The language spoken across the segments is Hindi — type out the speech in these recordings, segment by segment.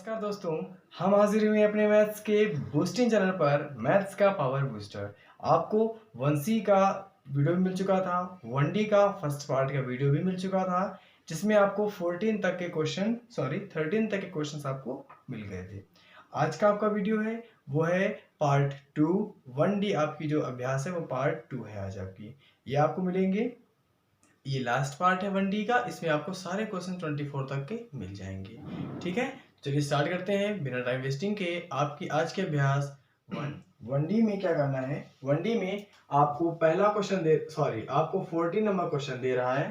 नमस्कार दोस्तों। हम हाजिर हुए अपने मैथ्स के बूस्टिंग चैनल पर मैथ्स का पावर बूस्टर। आपको 1C का वीडियो भी मिल चुका था, 1D का फर्स्ट पार्ट का वीडियो भी मिल चुका था, जिसमें आपको 13 तक के क्वेश्चंस आपको मिल गए थे। आज का आपका वीडियो है वो है पार्ट 2। 1D आपकी जो अभ्यास है वो पार्ट 2 है आज आपकी। ये आपको मिलेंगे, ये लास्ट पार्ट है 1D का। इसमें आपको सारे क्वेश्चन 24 तक के मिल जाएंगे। ठीक है, चलिए स्टार्ट करते हैं बिना टाइम वेस्टिंग के। आपकी आज के अभ्यास 1D में क्या करना है। 1D में आपको पहला क्वेश्चन आपको 14 नंबर क्वेश्चन दे रहा है।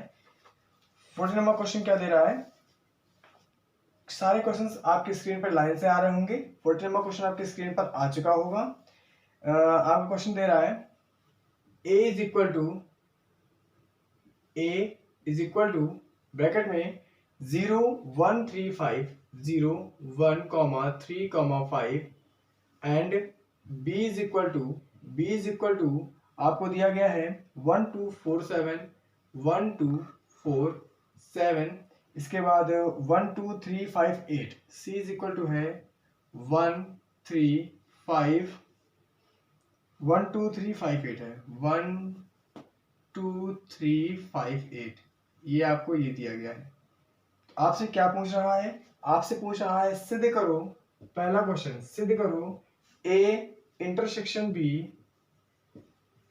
14 नंबर क्वेश्चन क्या दे रहा है, सारे क्वेश्चंस आपकी स्क्रीन पर लाइन से आ रहे होंगे। 14 नंबर क्वेश्चन आपकी स्क्रीन पर आ चुका होगा। आपको क्वेश्चन दे रहा है a is equal to bracket में 0 1 3 5 0 1 3 5 and b is equal to आपको दिया गया है 1 2 4 7 1 2 4 7। इसके बाद 1 2 3 5 8 c इज इक्वल टू है 1 3 5 1 2 3 5 8 है 1 2 3 5 8। ये आपको ये दिया गया है। तो आपसे क्या पूछ रहा है, आपसे पूछ रहा है सिद्ध करो। पहला क्वेश्चन, सिद्ध करो a intersection b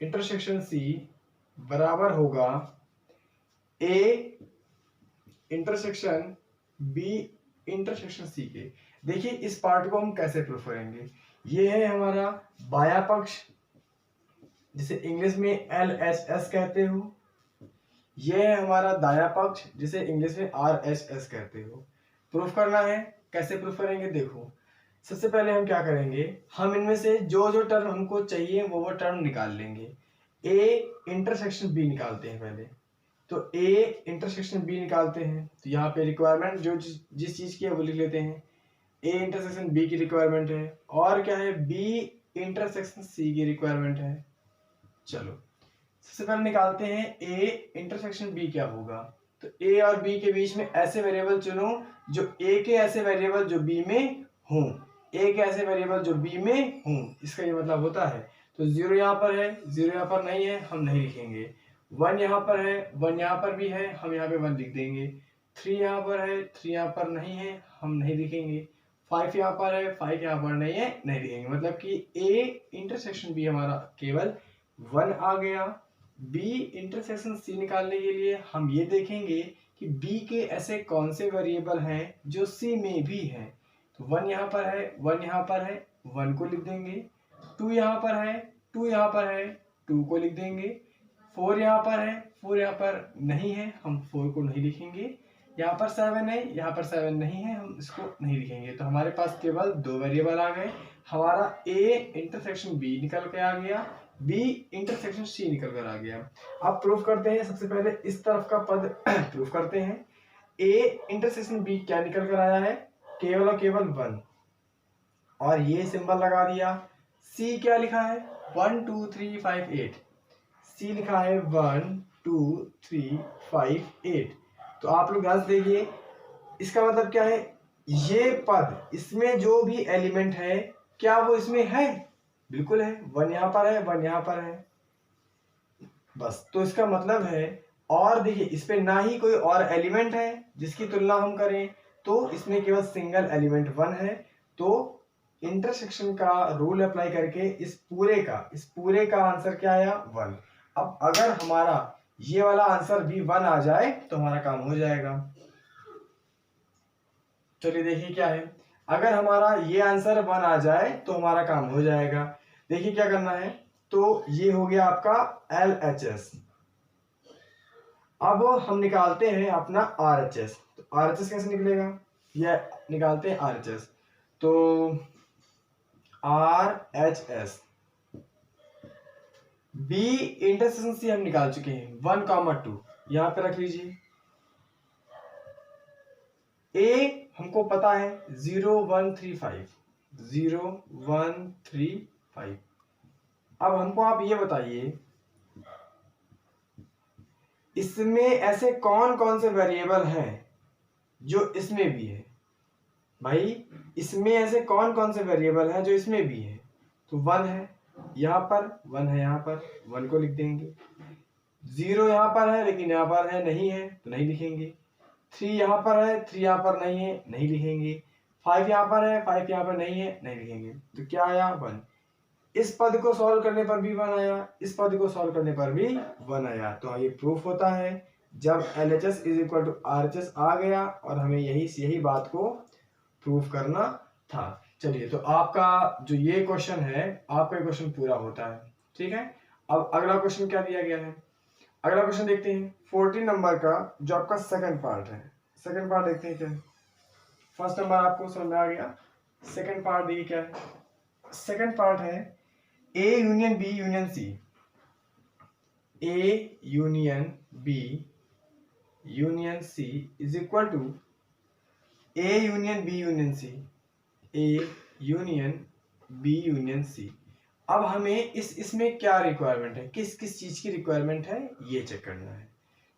intersection c बराबर होगा a intersection b intersection c के। देखिए इस पार्ट को हम कैसे प्रूफ करेंगे। ये है हमारा बायां पक्ष, जिसे इंग्लिश में LHS कहते हो। यह है हमारा दायां पक्ष, जिसे इंग्लिश में RHS कहते हो। प्रूफ करना है, कैसे प्रूफ करेंगे देखो। सबसे पहले हम क्या करेंगे, हम इनमें से जो जो टर्म हमको चाहिए वो टर्म निकाल लेंगे। A इंटरसेक्शन B निकालते हैं पहले। तो A इंटरसेक्शन B निकालते हैं, तो यहाँ पे रिक्वायरमेंट जो जिस चीज की है वो लिख लेते हैं। A इंटरसेक्शन B की रिक्वायरमेंट है, और क्या है B इंटरसेक्शन C की रिक्वायरमेंट है। चलो सबसे पहले निकालते हैं A इंटरसेक्शन B क्या होगा। तो A और B के बीच में ऐसे वेरिएबल चुनो जो A के ऐसे वेरिएबल जो B में हों, A के ऐसे वेरिएबल जो B में हों। इसका ये मतलब होता है। तो 0 यहाँ पर है, 0 यहाँ पर नहीं है, हम नहीं लिखेंगे। 1 यहाँ पर है, 1 यहाँ पर भी है, हम यहाँ पे 1 लिख देंगे। 3 यहाँ पर है, 3 यहाँ पर नहीं है, हम नहीं लिखेंगे। 5 यहाँ पर है, 5 यहाँ पर नहीं है, नहीं लिखेंगे। मतलब कि A इंटरसेक्शन B हमारा केवल 1 आ गया। B इंटरसेक्शन C निकालने के लिए हम ये देखेंगे कि B के ऐसे कौन से वेरिएबल हैं जो C में भी हैं। तो 1 यहाँ पर है, 1 यहाँ पर है, 1 को लिख देंगे। 2 यहाँ पर है, 2 यहाँ पर है, 2 को लिख देंगे। 4 यहाँ पर है, 4 यहाँ पर नहीं है, हम 4 को नहीं लिखेंगे। यहाँ पर 7 है, यहाँ पर 7 नहीं है, हम इसको नहीं लिखेंगे। तो हमारे पास केवल 2 वेरिएबल आ गए। हमारा A इंटरसेक्शन B निकल के आ गया, B इंटरसेक्शन C निकल कर आ गया। अब प्रूफ करते हैं। सबसे पहले इस तरफ का पद प्रूफ करते हैं। A इंटरसेक्शन B क्या निकल कर आया है, केवल और केवल 1, और ये सिंबल लगा दिया। C क्या लिखा है, 1 2 3 5 8। C लिखा है 1 2 3 5 8। तो आप लोग ध्यान से देखिए, इसका मतलब क्या है, ये पद इसमें जो भी एलिमेंट है क्या वो इसमें है, बिल्कुल है। 1 यहाँ पर है, 1 यहाँ पर है, बस। तो इसका मतलब है, और देखिए इस पे ना ही कोई और एलिमेंट है जिसकी तुलना हम करें, तो इसमें केवल सिंगल एलिमेंट 1 है। तो इंटरसेक्शन का रूल अप्लाई करके इस पूरे का आंसर क्या आया, 1। अब अगर हमारा ये वाला आंसर भी 1 आ जाए तो हमारा काम हो जाएगा। चलिए देखिए क्या है, अगर हमारा ये आंसर 1 आ जाए तो हमारा काम हो जाएगा। देखिए क्या करना है, तो ये हो गया आपका LHS। अब हम निकालते हैं अपना RHS। तो RHS कैसे निकलेगा, ये निकालते हैं RHS। तो RHS B इंटरसेक्शन C हम निकाल चुके हैं, 1 2 यहां पे रख लीजिए। A हमको पता है 0 1 3 5, 0 1 3 5। अब हमको आप ये बताइए, इसमें ऐसे कौन कौन से वेरिएबल हैं जो इसमें भी है। भाई इसमें ऐसे कौन कौन से वेरिएबल है जो इसमें भी है, तो 1 है यहाँ पर, 1 है यहाँ पर, 1 को लिख देंगे। 0 यहाँ पर है लेकिन यहाँ पर है नहीं है तो नहीं लिखेंगे। 3 यहाँ पर है, 3 यहाँ पर नहीं है, नहीं लिखेंगे। 5 यहाँ पर है, 5 यहाँ पर नहीं है, नहीं लिखेंगे। तो क्या आया 1। इस पद को सॉल्व करने पर भी 1 आया, इस पद को सॉल्व करने पर भी 1 आया। तो ये प्रूफ होता है जब LHS is equal to RHS आ गया, और हमें यही बात को प्रूफ करना था। चलिए, तो आपका जो ये क्वेश्चन है, आपका क्वेश्चन पूरा होता है। ठीक है, अब अगला क्वेश्चन क्या दिया गया है, अगला क्वेश्चन देखते हैं 14 नंबर का, जो आपका सेकंड पार्ट है। सेकंड पार्ट देखते हैं क्या है। फर्स्ट नंबर आपको समझ में आ गया, सेकंड पार्ट देखिए क्या है। सेकंड पार्ट है A union B union C। A union B union C is equal to A union B union C। A union B union C। अब हमें इसमें क्या रिक्वायरमेंट है, किस किस चीज की रिक्वायरमेंट है, ये चेक करना है।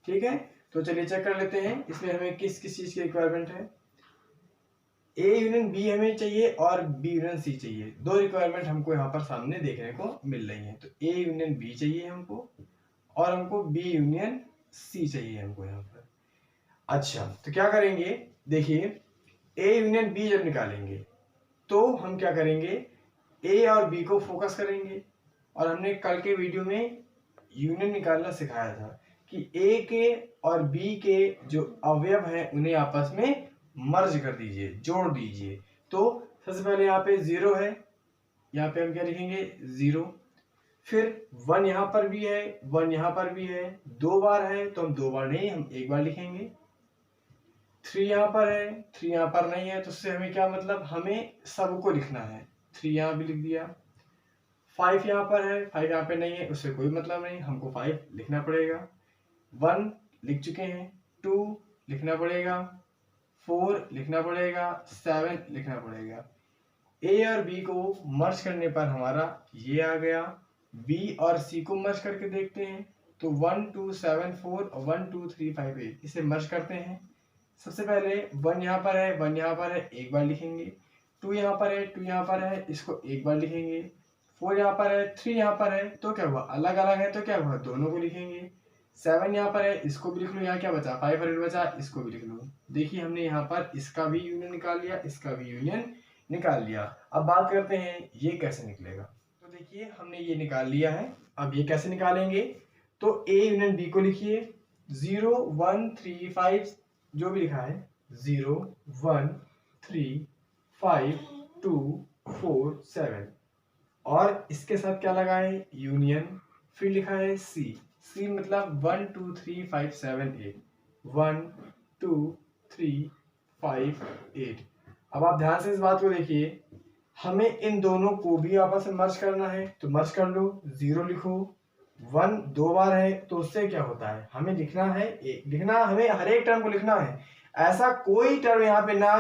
ठीक है, तो चलिए चेक कर लेते हैं इसमें हमें किस किस चीज की रिक्वायरमेंट है। A यूनियन B हमें चाहिए और B यूनियन C चाहिए। दो रिक्वायरमेंट हमको यहाँ पर सामने देखने को मिल रही है। तो A यूनियन B चाहिए हमको, और हमको B यूनियन C चाहिए हमको यहाँ पर। अच्छा, तो क्या करेंगे, देखिए A यूनियन B जब निकालेंगे तो हम क्या करेंगे, A और B को फोकस करेंगे। और हमने कल के वीडियो में यूनियन निकालना सिखाया था कि A के और B के जो अवयव हैं उन्हें आपस में मर्ज कर दीजिए, जोड़ दीजिए। तो सबसे पहले यहाँ पे 0 है, यहाँ पे हम क्या लिखेंगे 0। फिर 1 यहाँ पर भी है, 1 यहाँ पर भी है, 2 बार है तो हम 2 बार नहीं, हम 1 बार लिखेंगे। 3 यहाँ पर है, 3 यहाँ पर नहीं है, तो उससे हमें क्या मतलब, हमें सबको लिखना है। 3 यहाँ भी लिख दिया। 5 यहाँ पर है, 5 यहाँ पे नहीं है, उससे कोई मतलब नहीं, हमको 5 लिखना पड़ेगा। 1 लिख चुके हैं, 2 लिखना पड़ेगा, 4 लिखना पड़ेगा, 7 लिखना पड़ेगा। A और B को मर्ज करने पर हमारा ये आ गया। B और C को मर्ज करके देखते हैं, तो 1 2 7 4 और 1 2 3 5 8, इसे मर्ज करते हैं। सबसे पहले 1 यहाँ पर है, 1 यहाँ पर है, एक बार लिखेंगे। 2 यहाँ पर है, 2 यहाँ पर है, इसको एक बार लिखेंगे। 4 यहाँ पर है, 3 यहाँ पर है, तो क्या हुआ, अलग अलग है तो क्या हुआ, दोनों को लिखेंगे। 7 यहाँ पर है, इसको भी लिख लो। यहाँ क्या बचा, 5 और 8 बचा, इसको भी लिख लो। देखिए हमने यहाँ पर इसका भी यूनियन निकाल लिया, इसका भी यूनियन निकाल लिया। अब बात करते हैं ये कैसे निकलेगा। तो देखिए हमने ये निकाल लिया है, अब ये कैसे निकालेंगे, तो A यूनियन B को लिखिए। 0 1 3 5 जो भी लिखा है, 0 1 3 5 2 4 7, और इसके साथ क्या लगा है, यूनियन। फिर लिखा है C मतलब 1 2 3 5 7 8, 1 2 3 5 8। अब आप ध्यान से इस बात को देखिए, हमें इन दोनों को भी आपस में मर्ज करना है, तो मर्ज कर लो। 0 लिखो, 1 2 बार है तो उससे क्या होता है, हमें लिखना है लिखना, हमें हर एक टर्म को लिखना है। ऐसा कोई टर्म यहाँ पे ना,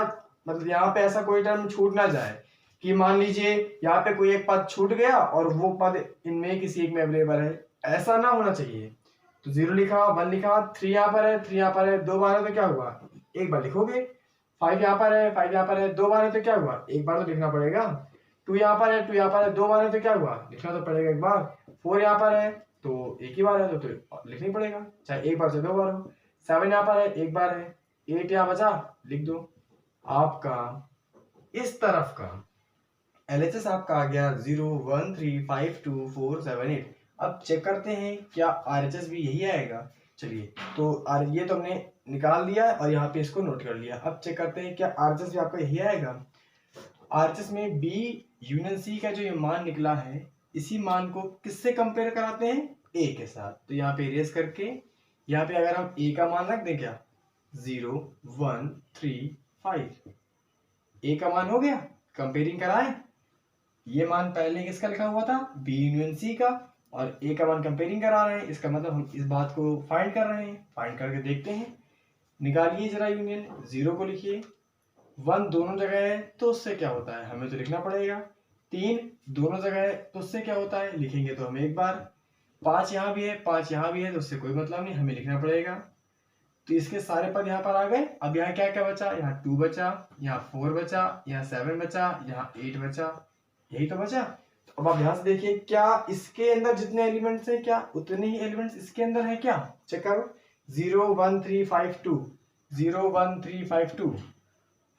मतलब यहाँ पे ऐसा कोई टर्म छूट ना जाए कि मान लीजिए यहाँ पे कोई एक पद छूट गया और वो पद इनमें किसी एक में अवेलेबल है, ऐसा ना होना चाहिए। तो 0 लिखा, 1 लिखा, 3 यहाँ पर है, 3 यहाँ पर है, 2 बार है तो क्या हुआ, एक बार लिखोगे। 5 यहाँ पर है, 5 यहाँ पर है, 2 बार है तो क्या हुआ, एक बार तो लिखना पड़ेगा। 2 यहाँ पर है, 2 यहाँ पर है, 2 बार है तो क्या हुआ, लिखना तो पड़ेगा एक बार। 4 यहाँ पर है तो एक ही बार है तो लिखना ही पड़ेगा, चाहे एक बार से 2 बार हो। 7 यहाँ पर है, एक बार है। 8 यहाँ बचा, लिख दो। आपका इस तरफ का LHS आपका आ गया 0 1 3 5 2 4 7 8। अब चेक करते हैं क्या RHS भी यही आएगा। चलिए, तो ये तो हमने निकाल दिया और यहाँ पे इसको नोट कर लिया। अब चेक करते हैं क्या RHS भी आपका यही आएगा। RHS में B यूनियन C का जो ये मान निकला है, इसी मान को किससे कंपेयर कराते हैं, A के साथ। तो यहाँ पे इरेज करके यहाँ पे अगर हम A का मान रख दें, क्या 0 1 3 5, A का मान हो गया, कंपेयरिंग कराएं। ये मान पहले किसका लिखा हुआ था, B यूनियन C का, और A का मान कंपेयरिंग करा रहे हैं। इसका मतलब हम इस बात को फाइंड कर रहे हैं। फाइंड करके देखते हैं, निकालिए जरा यूनियन। 0 को लिखिए, 1 दोनों जगह है तो उससे क्या होता है, हमें तो लिखना पड़ेगा। 3 दोनों जगह है तो उससे क्या होता है, लिखेंगे तो हम एक बार। 5 यहाँ भी है, 5 यहाँ भी है तो उससे कोई मतलब नहीं, हमें लिखना पड़ेगा। तो इसके सारे पद यहाँ पर आ गए। अब यहाँ क्या क्या बचा, यहाँ 2 बचा, यहाँ 4 बचा, यहाँ 7 बचा, यहाँ 8 बचा, यही तो बचा। तो अब आप ध्यान से देखिए, क्या इसके अंदर जितने एलिमेंट्स हैं क्या उतने ही एलिमेंट्स इसके अंदर है क्या, चेक करो। 0 1 3 5 2, 0 1 3 5 2,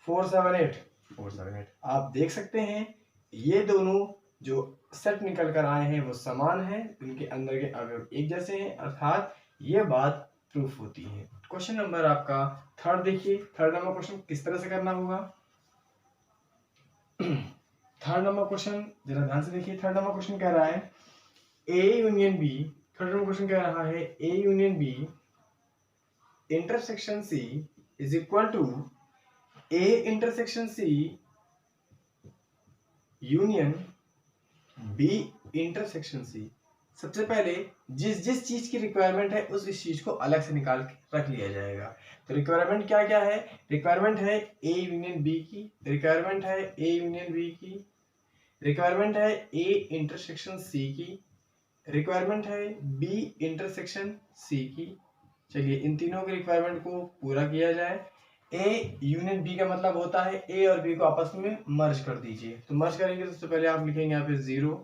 4 7 8, 4 7 8। आप देख सकते हैं ये दोनों जो सेट निकल कर आए हैं वो समान हैं, उनके अंदर के अवयव एक जैसे हैं, अर्थात ये बात प्रूफ होती है। क्वेश्चन नंबर आपका थर्ड देखिए। थर्ड नंबर क्वेश्चन किस तरह से करना होगा। थर्ड नंबर क्वेश्चन जरा ध्यान से देखिए। थर्ड नंबर क्वेश्चन कह रहा है A union B. Third number question कह रहा है A union B intersection C is equal to A intersection C union B intersection C. सबसे पहले जिस जिस चीज की रिक्वायरमेंट है उस चीज को अलग से निकाल के रख लिया जाएगा। तो रिक्वायरमेंट क्या क्या है, रिक्वायरमेंट है ए यूनियन बी की, रिक्वायरमेंट है ए यूनियन बी की, रिक्वायरमेंट है ए इंटरसेक्शन सी की, रिक्वायरमेंट है बी इंटरसेक्शन सी की। चलिए इन तीनों के रिक्वायरमेंट को पूरा किया जाए। ए यूनियन बी का मतलब होता है ए और बी को आपस में मर्ज कर दीजिए। तो मर्ज करेंगे तो सबसे पहले आप लिखेंगे यहाँ पे 0,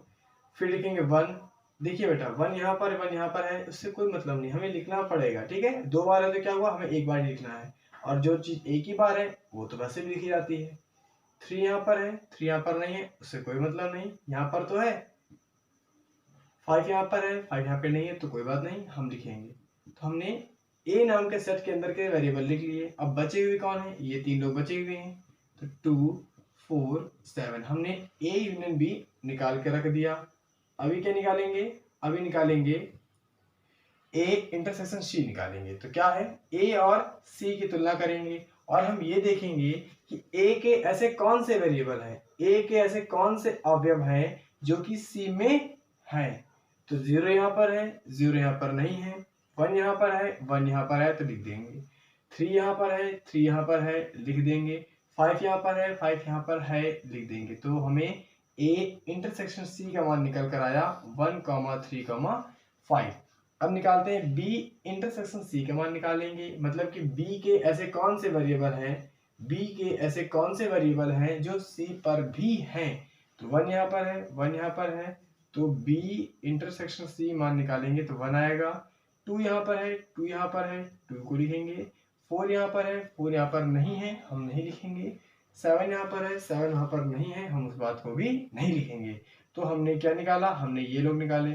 फिर लिखेंगे 1। देखिए बेटा 1 यहाँ पर 1 यहाँ पर है, उससे कोई मतलब नहीं, हमें लिखना पड़ेगा, ठीक है। 2 बार है तो क्या हुआ, हमें एक बार लिखना है, और जो चीज एक ही बार है वो तो वैसे भी लिखी जाती है। 3 यहाँ पर है, 3 यहाँ पर नहीं है, उससे कोई मतलब नहीं, यहाँ पर तो है। 5 यहाँ पर है, 5 यहाँ पे नहीं है, तो कोई बात नहीं, हम लिखेंगे। तो हमने ए नाम के सेट के अंदर के वेरिएबल लिख लिए। अब बचे हुए कौन है, ये 3 लोग बचे हुए हैं। तो 2 4 7 हमने ए यूनियन बी निकाल के रख दिया। अभी क्या निकालेंगे, अभी निकालेंगे ए इंटरसेक्शन सी निकालेंगे। तो क्या है, ए और सी की तुलना करेंगे और हम ये देखेंगे कि ए के ऐसे कौन से वेरिएबल हैं, ए के ऐसे कौन से अवयव हैं जो कि सी में हैं। तो 0 यहाँ पर है, 0 यहाँ पर नहीं है, 1 यहाँ पर है, 1 यहाँ पर है, तो लिख देंगे। 3 यहाँ पर है, 3 यहाँ पर है, लिख देंगे। 5 यहाँ पर है, 5 यहाँ पर है, लिख देंगे। तो हमें ए इंटरसेक्शन सी का मान निकल कर आया 1, 3, 5। अब निकालते हैं बी इंटरसेक्शन सी का मान निकालेंगे, मतलब कि बी के ऐसे कौन से वेरिएबल हैं, बी के ऐसे कौन से वेरिएबल हैं जो सी पर भी हैं। तो 1 यहाँ पर है, 1 यहाँ पर है, तो बी इंटरसेक्शन सी मान निकालेंगे तो 1 आएगा। 2 यहाँ पर है, 2 यहाँ पर है, 2 को लिखेंगे। 4 यहाँ पर है, 4 यहाँ पर नहीं है, हम नहीं लिखेंगे। 7 यहाँ पर है, 7 यहाँ पर नहीं है, हम उस बात को भी नहीं लिखेंगे। तो हमने क्या निकाला, हमने ये लोग निकाले।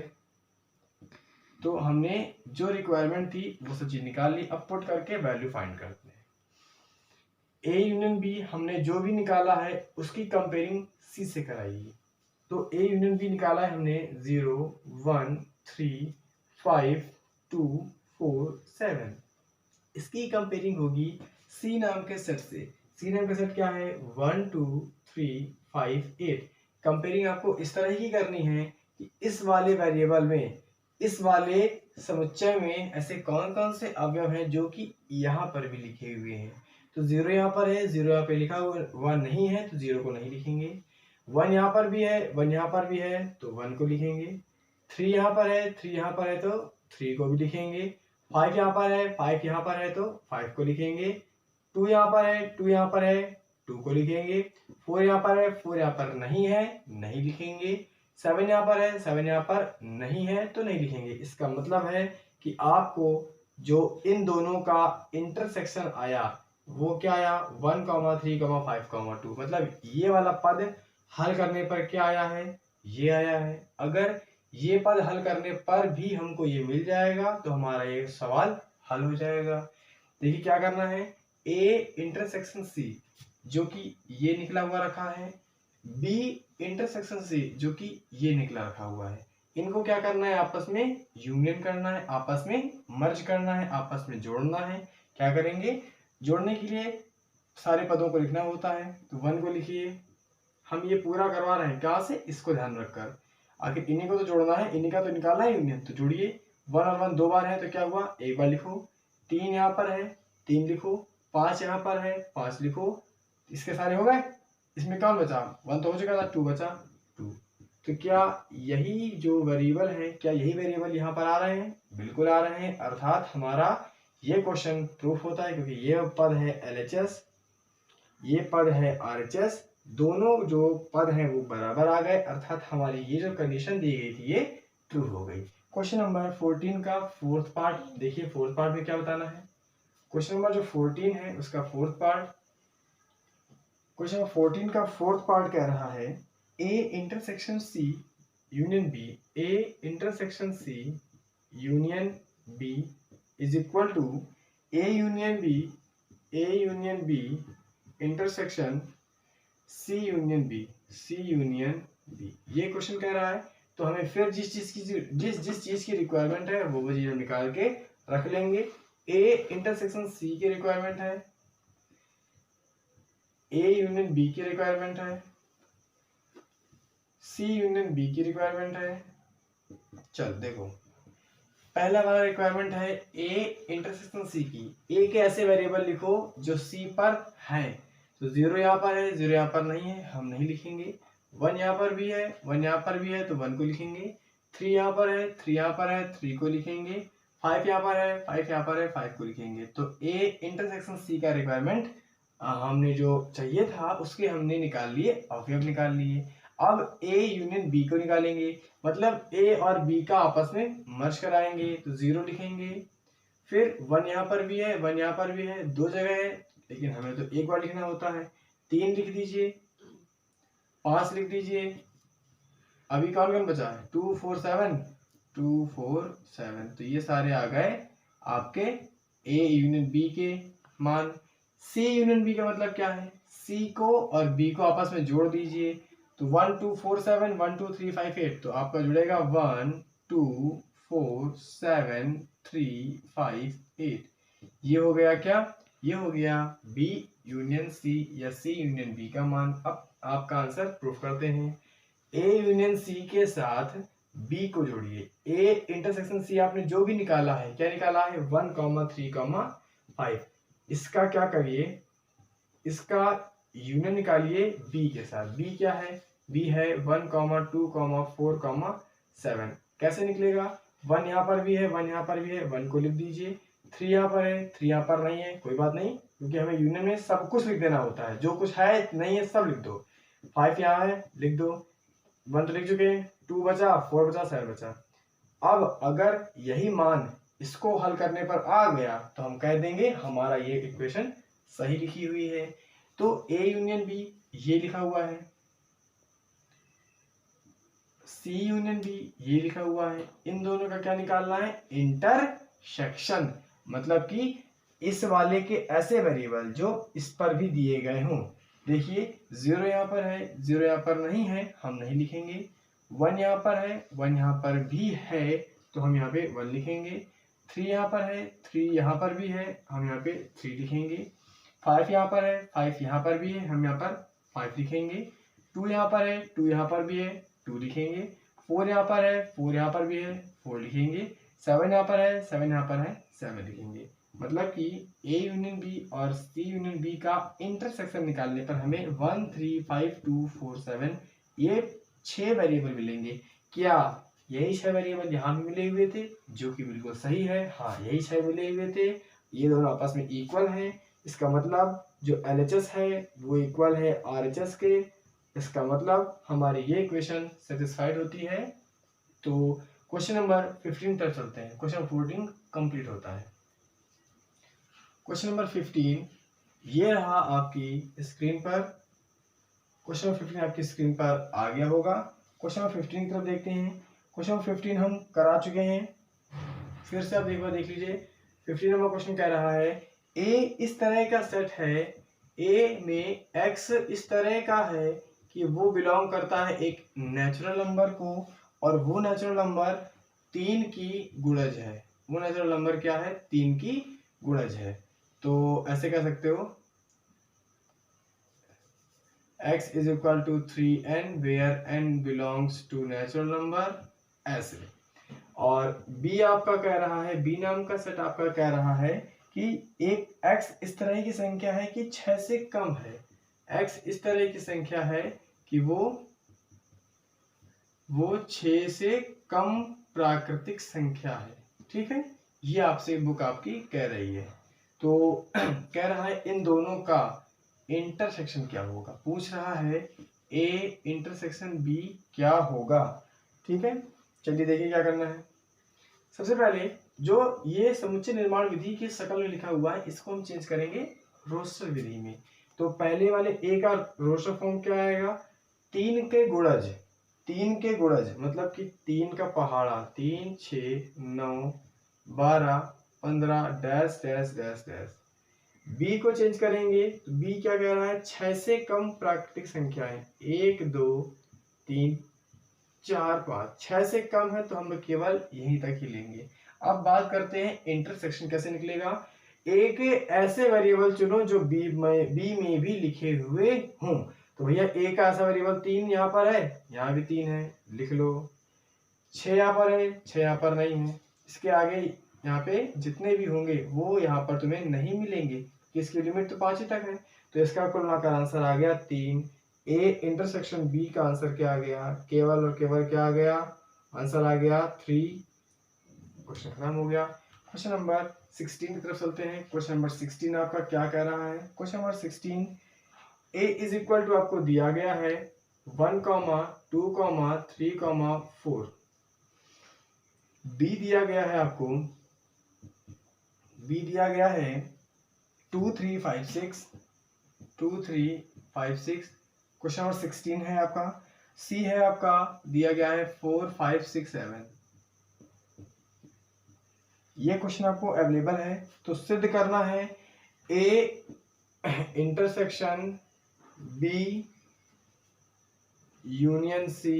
तो हमने जो रिक्वायरमेंट थी वो सब चीज निकाल ली। अब पुट करके वैल्यू फाइंड करते हैं। ए यूनियन बी हमने जो भी निकाला है उसकी कंपेयरिंग सी से कराइए। तो ए यूनियन बी निकाला है हमने 0 1 3 5 2 4 7। इसकी कंपेयरिंग होगी सी नाम के सेट से। सी नाम का सेट क्या है, 1 2 3 5 8। कंपेयरिंग आपको इस तरह ही करनी है कि इस वाले वेरिएबल में, इस वाले समुच्चय में ऐसे कौन कौन से अवयव हैं जो कि यहाँ पर भी लिखे हुए हैं। तो 0 यहाँ पर है, 0 यहाँ पे लिखा हुआ नहीं है, तो 0 को नहीं लिखेंगे। 1 यहाँ पर भी है, 1 यहाँ पर भी है, तो 1 को लिखेंगे। 3 यहाँ पर है, 3 यहाँ पर है, तो 3 को भी लिखेंगे। 5 यहाँ पर है, 5 यहाँ पर है, तो 5 को लिखेंगे। 2 यहाँ पर है, 2 यहाँ पर है, 2 को लिखेंगे। 4 यहाँ पर है, 4 यहाँ पर नहीं है, नहीं लिखेंगे। 7 यहाँ पर है, 7 यहाँ पर नहीं है, तो नहीं लिखेंगे। इसका मतलब है कि आपको जो इन दोनों का इंटरसेक्शन आया वो क्या आया, 1, 3, 5, 2। मतलब ये वाला पद हल करने पर क्या आया है, ये आया है। अगर ये पद हल करने पर भी हमको ये मिल जाएगा तो हमारा ये सवाल हल हो जाएगा। देखिए क्या करना है, ए इंटरसेक्शन सी जो कि ये निकला हुआ रखा है, बी इंटरसेक्शन सी जो कि ये निकला रखा हुआ है, इनको क्या करना है, आपस में यूनियन करना है, आपस में मर्ज करना है, आपस में जोड़ना है। क्या करेंगे, जोड़ने के लिए सारे पदों को लिखना होता है। तो 1 को लिखिए। हम ये पूरा करवा रहे हैं कहाँ से, इसको ध्यान रखकर। आखिर इन्हीं को तो जोड़ना है, इन्हीं का तो निकालना है यूनियन। तो जोड़िए, 1 और 1 2 बार है तो क्या हुआ, एक बार लिखो। 3 यहाँ पर है, 3 लिखो। 5 यहाँ पर है, 5 लिखो। इसके सारे हो गए। इसमें कौन बचा, 1 तो हो चुका था, 2 बचा, 2। तो क्या यही जो वेरिएबल है, क्या यही वेरिएबल यहाँ पर आ रहे हैं, बिल्कुल आ रहे हैं। अर्थात हमारा ये क्वेश्चन प्रूफ होता है, क्योंकि ये पद है LHS, ये पद है RHS, दोनों जो पद हैं वो बराबर आ गए, अर्थात हमारी ये जो कंडीशन दी गई थी ये ट्रू हो गई। क्वेश्चन नंबर 14 का फोर्थ पार्ट देखिए, फोर्थ पार्ट में क्या बताना है। क्वेश्चन नंबर जो 14 है उसका फोर्थ पार्ट, क्वेश्चन नंबर 14 का फोर्थ पार्ट कह रहा है A intersection C union B, A intersection C union B is equal to A union B, A union B intersection C union B, C union B। ये क्वेश्चन कह रहा है, तो हमें फिर जिस चीज की रिक्वायरमेंट है वो चीज हम निकाल के रख लेंगे। A इंटरसेक्शन C की रिक्वायरमेंट है, A यूनियन B की रिक्वायरमेंट है, C यूनियन B की रिक्वायरमेंट है। चल देखो, पहला वाला रिक्वायरमेंट है A इंटरसेक्शन C की। A के ऐसे वेरिएबल लिखो जो C पर है, तो 0 यहाँ पर है, 0 यहाँ पर नहीं है, हम नहीं लिखेंगे। 1 यहाँ पर भी है, 1 यहाँ पर भी है, तो 1 को लिखेंगे। 3 यहाँ पर है, 3 यहाँ पर है, 3 को लिखेंगे। 5 यहाँ पर है, 5 यहाँ पर है, 5 को लिखेंगे। तो A इंटरसेक्शन C का रिक्वायरमेंट हमने जो चाहिए था उसके हमने निकाल लिए, अवयव निकाल लिए। अब A यूनियन B को निकालेंगे, मतलब A और B का आपस में मर्ज कराएंगे, तो 0 लिखेंगे। फिर 1 यहाँ पर भी है, 1 यहाँ पर भी है, दो जगह है, लेकिन हमें तो एक बार लिखना होता है। 3 लिख दीजिए, 5 लिख दीजिए। अभी कौन कौन बचा है? 2 4 7, 2 4 7, तो ये सारे आ गए आपके A यूनियन B के मान। C यूनियन B का मतलब क्या है? C को और B को आपस में जोड़ दीजिए, तो 1 2 4 7, 1 2 3 5 8, तो आपका जुड़ेगा 1 2 4 7 3 5 8। ये हो गया क्या? ये हो गया B यूनियन C या C यूनियन B का मान। अब आपका आंसर प्रूफ करते हैं। A यूनियन C के साथ B को जोड़िए। A इंटरसेक्शन C आपने जो भी निकाला है, क्या निकाला है? 1 3 5। इसका क्या करिए, इसका यूनियन निकालिए B के साथ। B क्या है? B है 1 2 4 7। कैसे निकलेगा? 1 यहाँ पर भी है, 1 यहाँ पर भी है, 1 को लिख दीजिए। 3 यहाँ पर है, 3 यहाँ पर नहीं है, कोई बात नहीं, क्योंकि हमें यूनियन में सब कुछ लिख देना होता है, जो कुछ है नहीं है सब लिख दो। 5 यहाँ है, लिख दो। 1 तो लिख चुके हैं, 2 बचा, 4 बचा, 7 बचा। अब अगर यही मान इसको हल करने पर आ गया तो हम कह देंगे हमारा ये इक्वेशन सही लिखी हुई है। तो A यूनियन B ये लिखा हुआ है, C यूनियन B ये लिखा हुआ है। इन दोनों का क्या निकालना है? इंटरसेक्शन, मतलब कि इस वाले के ऐसे वेरिएबल जो इस पर भी दिए गए हों। देखिए 0 यहाँ पर है, 0 यहाँ पर नहीं है, हम नहीं लिखेंगे। 1 यहाँ पर है, 1 यहाँ पर भी है, तो हम यहाँ पे 1 लिखेंगे। 3 यहाँ पर है, 3 यहाँ पर भी है, हम यहाँ पे 3 लिखेंगे। 5 यहाँ पर है, 5 यहाँ पर भी है, हम यहाँ पर 5 लिखेंगे। 2 यहाँ पर है, 2 यहाँ पर भी है, 2 लिखेंगे। 4 यहाँ पर है, 4 यहाँ पर भी है, 4 लिखेंगे। 7 यहाँ पर है, 7 यहाँ पर है, 7 लिखेंगे। मतलब कि A यूनियन B और C यूनियन B का इंटरसेक्शन निकालने पर हमें 1 3 5 2 4 7 ये 6 वेरिएबल मिलेंगे। क्या यही 6 वेरिएबल यहाँ भी मिले हुए थे? जो कि बिल्कुल सही है, हाँ यही 6 मिले हुए थे। ये दोनों आपस में इक्वल हैं, इसका मतलब जो LHS है वो इक्वल है RHS के। इसका मतलब हमारी ये इक्वेशन सेटिस्फाइड होती है। तो क्वेश्चन नंबर 15 तक चलते हैं। क्वेश्चन 14 कंप्लीट होता है। क्वेश्चन नंबर 15 ये रहा आपकी स्क्रीन पर। क्वेश्चन नंबर 15 आपकी स्क्रीन पर आ गया होगा। क्वेश्चन नंबर 15 की तरफ देखते हैं। क्वेश्चन नंबर 15 हम करा चुके हैं, फिर से आप एक बार देख लीजिए। 15 नंबर क्वेश्चन कह रहा है A इस तरह का सेट है, A में X इस तरह का है कि वो बिलोंग करता है एक नेचुरल नंबर को, और वो नेचुरल नंबर 3 की गुणज है। वो नेचुरल नंबर क्या है? 3 की गुणज है। तो ऐसे कह सकते हो x is equal to 3n where n belongs to natural number ऐसे। और B आपका कह रहा है, B नाम का सेट आपका कह रहा है कि एक x इस तरह की संख्या है कि 6 से कम है। x इस तरह की संख्या है कि वो 6 से कम प्राकृतिक संख्या है। ठीक है, ये आपसे बुक आपकी कह रही है। तो कह रहा है इन दोनों का इंटरसेक्शन क्या होगा, पूछ रहा है ए इंटरसेक्शन बी क्या होगा। ठीक है, चलिए देखिए क्या करना है। सबसे पहले जो ये समुच्चय निर्माण विधि की शक्ल में लिखा हुआ है इसको हम चेंज करेंगे रोस्टर विधि में। तो पहले वाले ए का रोस्टर फॉर्म क्या आएगा, 3 के गुणज, 3 के गुणज मतलब कि 3 का पहाड़ा, 3 6 9 12 15 dash dash dash dash. B को चेंज करेंगे तो बी क्या कह रहा है, 6 से कम प्राकृतिक संख्याएं, 1 2 3 4 5, 6 से कम है तो हम लोग केवल यहीं तक ही लेंगे। अब बात करते हैं इंटरसेक्शन कैसे निकलेगा। एक ऐसे वेरिएबल चुनो जो बी में भी लिखे हुए हों। तो भैया ए का ऐसा वेरिएबल 3 यहाँ पर है, यहाँ भी 3 है, लिख लो। 6 यहाँ पर है, 6 यहाँ पर नहीं है। इसके आगे यहाँ पे जितने भी होंगे वो यहाँ पर तुम्हें नहीं मिलेंगे, इसकी लिमिट तो 5 ही तक है। तो इसका कुल मिलाकर आंसर आ गया 3। ए इंटरसेक्शन बी का आंसर क्या आ गया, केवल और केवल क्या आ गया, आंसर आ गया 3। क्वेश्चन खत्म हो गया। क्वेश्चन नंबर 16 की तरफ चलते हैं। क्वेश्चन नंबर 16 आपका क्या कह रहा है, question number 16 A is equal to आपको दिया गया है 1, 2, 3, 4। बी दिया गया है आपको, बी दिया गया है 2 3 5 6, 2 3 5 6। क्वेश्चन नंबर 16 है आपका। सी है आपका दिया गया है 4 5 6 7। ये क्वेश्चन आपको अवेलेबल है। तो सिद्ध करना है A intersection B union C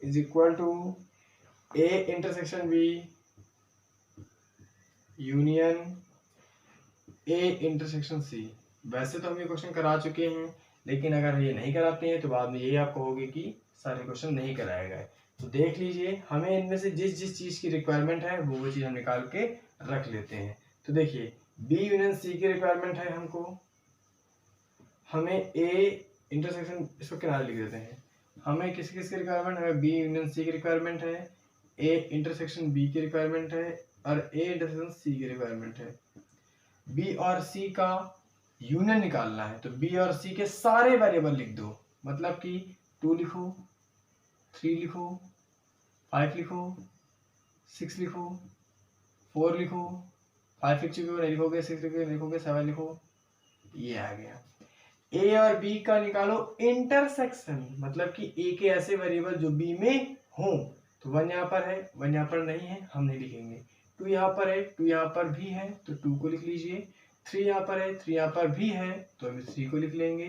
is equal to A intersection B union A intersection C. वैसे तो हम ये क्वेश्चन करा चुके हैं, लेकिन अगर ये नहीं कराते हैं तो बाद में यही आपको होगी कि सारे क्वेश्चन नहीं कराए गए। तो देख लीजिए, हमें इनमें से जिस जिस चीज की रिक्वायरमेंट है वो चीज हम निकाल के रख लेते हैं। तो देखिए बी यूनियन सी की रिक्वायरमेंट है हमको, हमें ए इंटरसेक्शन, इसको किनारे लिख देते हैं। हमें किस किस की रिक्वायरमेंट है, बी यूनियन सी की रिक्वायरमेंट है, ए इंटरसेक्शन बी की रिक्वायरमेंट है और ए इंटरसेक्शन सी की रिक्वायरमेंट है। बी और सी का यूनियन निकालना है तो बी और सी के सारे वेरिएबल लिख दो, मतलब कि 2 लिखो, 3 लिखो, 5 लिखो, 6 लिखो, 4 लिखो, 5 लिख चुके हो नहीं लिखोगे, 6 लिखोगे नहीं लिखोगे, 7 लिखो। ये आ गया। ए और बी का निकालो इंटरसेक्शन, मतलब कि ए के ऐसे वेरिएबल जो बी में हो। तो 1 यहाँ पर है, 1 यहाँ पर नहीं है, हम नहीं लिखेंगे। 2 यहाँ पर है, 2 यहाँ पर भी है तो 2 को लिख लीजिए। 3 यहाँ पर है, 3 यहाँ पर भी है तो हम 3 को लिख लेंगे।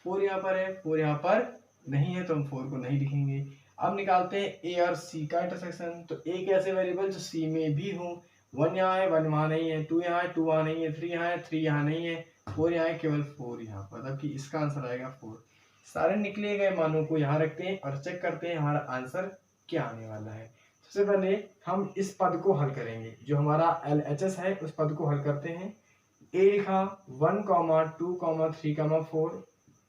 4 यहाँ पर है, 4 यहाँ पर नहीं है तो हम 4 को नहीं लिखेंगे। अब निकालते हैं ए और सी का इंटरसेक्शन। तो ए के ऐसे वेरिएबल जो सी में भी हो, 1 यहाँ है, 1 वहाँ नहीं है, 2 यहाँ है, 2 वहाँ नहीं है, 3 यहाँ है, 3 यहाँ नहीं है, 4 यहाँ है, केवल 4 यहाँ, मतलब कि इसका आंसर आएगा 4। सारे निकले गए मानों को यहाँ रखते हैं और चेक करते हैं हमारा आंसर क्या आने वाला है। सबसे पहले हम इस पद को हल करेंगे, जो हमारा LHS है उस पद को हल करते हैं। ए लिखा 1, 2, 3, 4,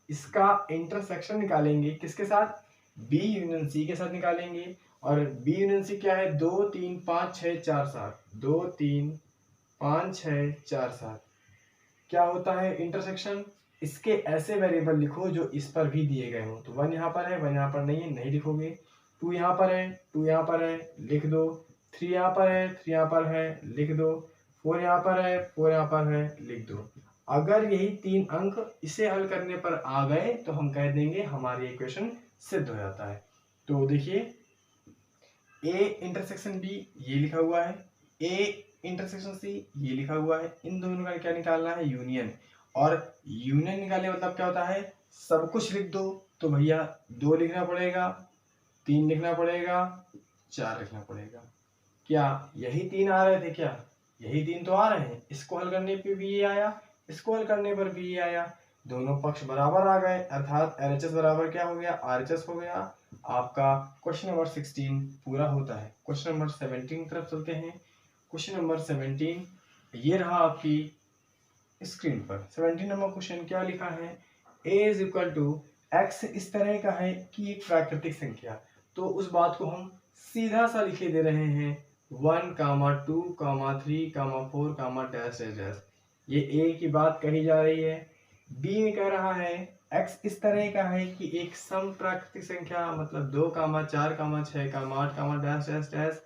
इसका इंटरसेक्शन निकालेंगे किसके साथ, बी यूनियन सी के साथ निकालेंगे। और बी यूनियन सी क्या है, 2 3 5 6 4 7, 2 3 5 6 4 7। क्या होता है इंटरसेक्शन, इसके ऐसे वेरिएबल लिखो जो इस पर भी दिए गए हों। तो 1 यहाँ पर है, 1 यहाँ पर नहीं है, नहीं लिखोगे। 2 यहाँ पर है, 2 यहाँ पर है, लिख दो। 3 यहाँ पर है, 3 यहाँ पर है, लिख दो। 4 यहाँ पर है, 4 यहाँ पर है, लिख दो। अगर यही 3 अंक इसे हल करने पर आ गए तो हम कह देंगे हमारी इक्वेशन सिद्ध हो जाता है। तो देखिए ए इंटरसेक्शन बी ये लिखा हुआ है, ए इंटरसेक्शन सी ये लिखा हुआ है, इन दोनों का क्या निकालना है, यूनियन। और यूनियन निकालने मतलब क्या होता है, सब कुछ लिख दो। तो भैया 2 लिखना पड़ेगा, 3 लिखना पड़ेगा, 4 लिखना पड़ेगा। क्या यही 3 आ रहे थे, क्या यही 3 तो आ रहे हैं। इसको हल करने पे भी ये आया, इसको हल करने पर भी ये आया, दोनों पक्ष बराबर आ गए, अर्थात LHS बराबर क्या हो गया, RHS हो गया। आपका क्वेश्चन नंबर 16 पूरा होता है। क्वेश्चन नंबर 17 की तरफ चलते हैं। क्वेश्चन नंबर 17 ये रहा आपकी स्क्रीन पर। 17 नंबर क्वेश्चन क्या लिखा है, a is equal to X इस तरह का है कि एक प्राकृतिक संख्या। तो उस बात को हम सीधा सा लिखे दे रहे हैं, 1, 2, 3, 4, डैश डैश डैश। ये ए की बात कही जा रही है। बी में कह रहा है एक्स इस तरह का है कि एक सम प्राकृतिक संख्या मतलब 2, 4, 6, 8, डैश डैश डैश।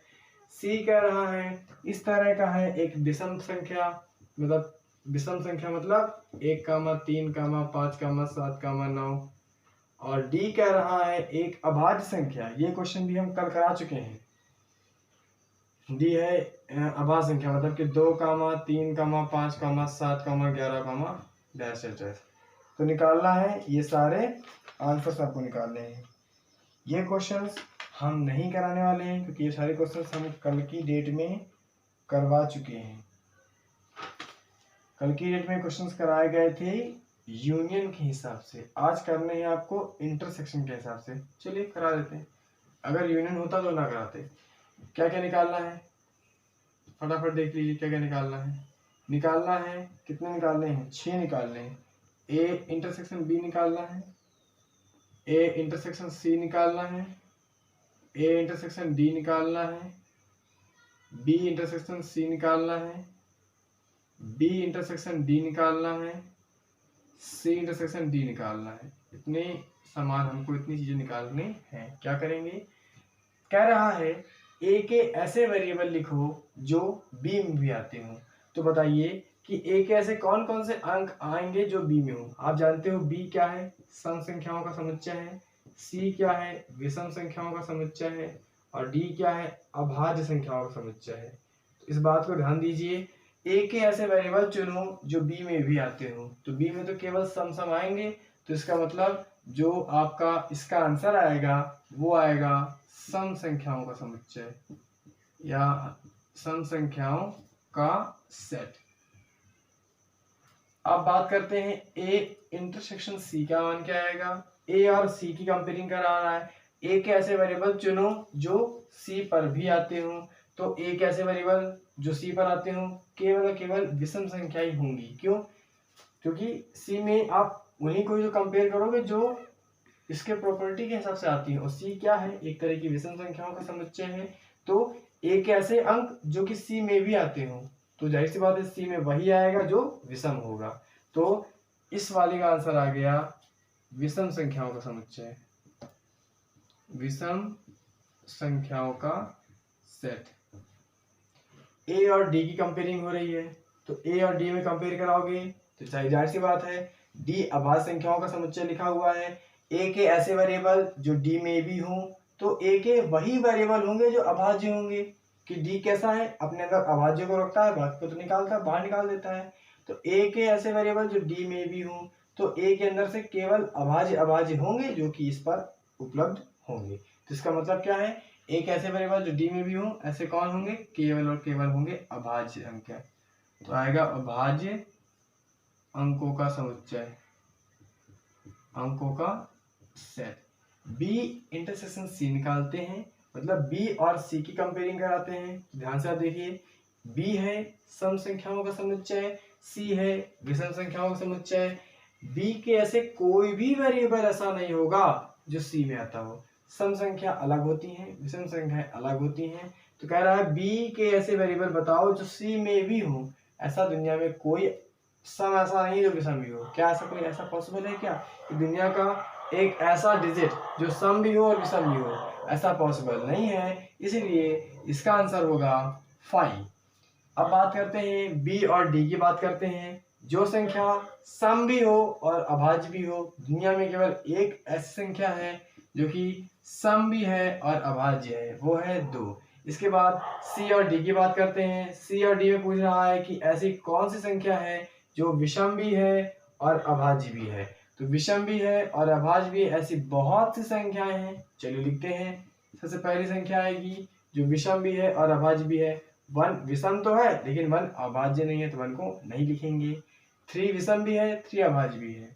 सी कह रहा है इस तरह का है एक विषम संख्या मतलब 1, 3, 5, 7, 9। और डी कह रहा है एक अभाज्य संख्या। ये क्वेश्चन भी हम कल करा चुके हैं। डी है अभाज्य संख्या मतलब कि 2, 3, 5, 7, 11, डैश डैश डैश। तो निकालना है, ये सारे आंसर्स आपको निकालने हैं। ये क्वेश्चंस हम नहीं कराने वाले हैं क्योंकि ये सारे क्वेश्चंस हम कल की डेट में करवा चुके हैं। कल की डेट में क्वेश्चंस कराए गए थे यूनियन के हिसाब से, आज करने हैं आपको इंटरसेक्शन के हिसाब से। चलिए करा देते हैं। अगर यूनियन होता तो ना कराते। क्या क्या निकालना है फटाफट देख लीजिए। क्या क्या निकालना है कितने निकालने हैं? 6 निकालने हैं। ए इंटरसेक्शन बी निकालना है, ए इंटरसेक्शन सी निकालना है, ए इंटरसेक्शन डी निकालना है, बी इंटरसेक्शन सी निकालना है, बी इंटरसेक्शन डी निकालना है, सी इंटरसेक्शन डी निकालना है। इतने समान हमको इतनी चीजें निकालनी हैं। क्या करेंगे? कह रहा है ए के ऐसे वेरिएबल लिखो जो बी में भी आते हो। तो बताइए कि ए के ऐसे कौन कौन से अंक आएंगे जो बी में हो। आप जानते हो बी क्या है? सम संख्याओं का समुच्चय है। सी क्या है? विषम संख्याओं का समुच्चय है। और डी क्या है? अभाज्य संख्याओं का समुच्चय है। तो इस बात को ध्यान दीजिए। ए के ऐसे वेरिएबल चुनो जो बी में भी आते हो। तो बी में तो केवल सम आएंगे। तो इसका मतलब जो आपका इसका आंसर आएगा वो आएगा सम संख्याओं का समुच्चय या सम संख्याओं का सेट। अब बात करते हैं ए इंटरसेक्शन सी का मान क्या आएगा। ए और सी की कंपेयरिंग करा रहा है। ए के ऐसे वेरिएबल चुनो जो सी पर भी आते हो। तो ए के ऐसे वेरिएबल जो सी पर आते हो केवल विषम संख्या ही होंगी। क्यों? क्योंकि सी में आप उन्हीं को जो कंपेयर करोगे जो इसके प्रॉपर्टी के हिसाब से आती है। और सी क्या है? एक तरह की विषम संख्याओं का समुच्चय है। तो ए के ऐसे अंक जो कि सी में भी आते हो तो जाहिर सी बात है सी में वही आएगा जो विषम होगा। तो इस वाले का आंसर आ गया विषम संख्याओं का समुच्चय, विषम संख्याओं का सेट। ए और डी की कंपेयरिंग हो रही है। तो ए और डी में कंपेयर कराओगे तो जाहिर सी बात है डी अभाज्य संख्याओं का समुच्चय लिखा हुआ है। ए के ऐसे वेरिएबल जो डी में भी हों तो ए के वही वेरिएबल होंगे जो अभाज्य होंगे। कि डी कैसा है? अपने अंदर अभाज्य को रखता है, बाकी को तो निकालता है, बाहर निकाल देता है। तो ए के ऐसे वेरिएबल जो डी में भी हों तो ए के अंदर से केवल अभाज्य होंगे जो कि इस पर उपलब्ध होंगे। तो इसका मतलब क्या है? एक ऐसे वेरिएबल जो डी में भी हो ऐसे कौन होंगे? केवल और केवल होंगे अभाज्य अंक। तो आएगा अभाज्य अंकों का समुच्चय, अंकों का सेट। बी इंटरसेक्शन सी निकालते हैं मतलब बी और सी की कंपेयरिंग कराते हैं। ध्यान से आप देखिए, बी है सम संख्याओं का समुच्चय, सी है विषम संख्याओं का समुच्चय। बी के ऐसे कोई भी वेरिएबल ऐसा नहीं होगा जो सी में आता हो। सम संख्या अलग होती हैं, विषम संख्याएं अलग होती हैं। तो कह रहा है बी के ऐसे वेरिएबल बताओ जो सी में भी हो। ऐसा दुनिया में कोई सम ऐसा नहीं जो विषम भी हो। क्या ऐसा कोई ऐसा पॉसिबल है क्या कि दुनिया का एक ऐसा डिजिट जो सम भी हो और विषम भी हो? ऐसा पॉसिबल नहीं है। इसलिए इसका आंसर होगा 5। अब बात करते हैं बी और डी की बात करते हैं। जो संख्या सम भी हो और अभाज्य भी हो, दुनिया में केवल एक ऐसी संख्या है जो कि सम भी है और अभाज्य है, वो है 2। इसके बाद सी और डी की बात करते हैं। सी और डी में पूछ रहा है कि ऐसी कौन सी संख्या है जो विषम भी है और अभाज्य भी है। तो विषम भी है और अभाज्य भी है, ऐसी बहुत सी संख्याएं हैं। चलिए लिखते हैं। सबसे पहली संख्या आएगी जो विषम भी है और अभाज्य भी है। 1 विषम तो है लेकिन 1 अभाज्य नहीं है तो 1 को नहीं लिखेंगे। 3 विषम भी है, 3 अभाज्य भी है।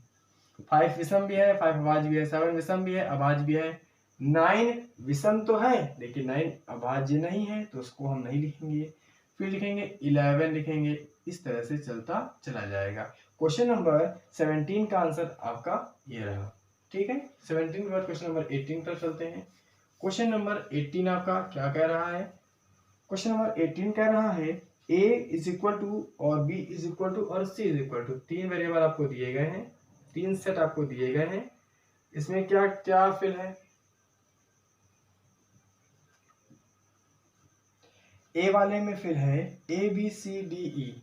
5 विषम भी है, 5 अभाज्य भी है। 7 विषम भी है, अभाज्य भी है। 9 विषम तो है लेकिन 9 अभाज्य नहीं है तो उसको हम नहीं लिखेंगे। फिर लिखेंगे 11 लिखेंगे। इस तरह से चलता चला जाएगा। क्वेश्चन नंबर 17 का आंसर आपका ये रहा। ठीक है, 17 के बाद क्वेश्चन नंबर 18 पर चलते हैं। क्वेश्चन नंबर 18 आपका क्या कह रहा है? क्वेश्चन नंबर 18 कह रहा है a इज इक्वल टू और b इज इक्वल टू और c इज इक्वल टू, तीन वेरिएबल आपको दिए गए हैं, तीन सेट आपको दिए गए हैं। इसमें क्या क्या फिल है? ए वाले में फिल है A B C D E,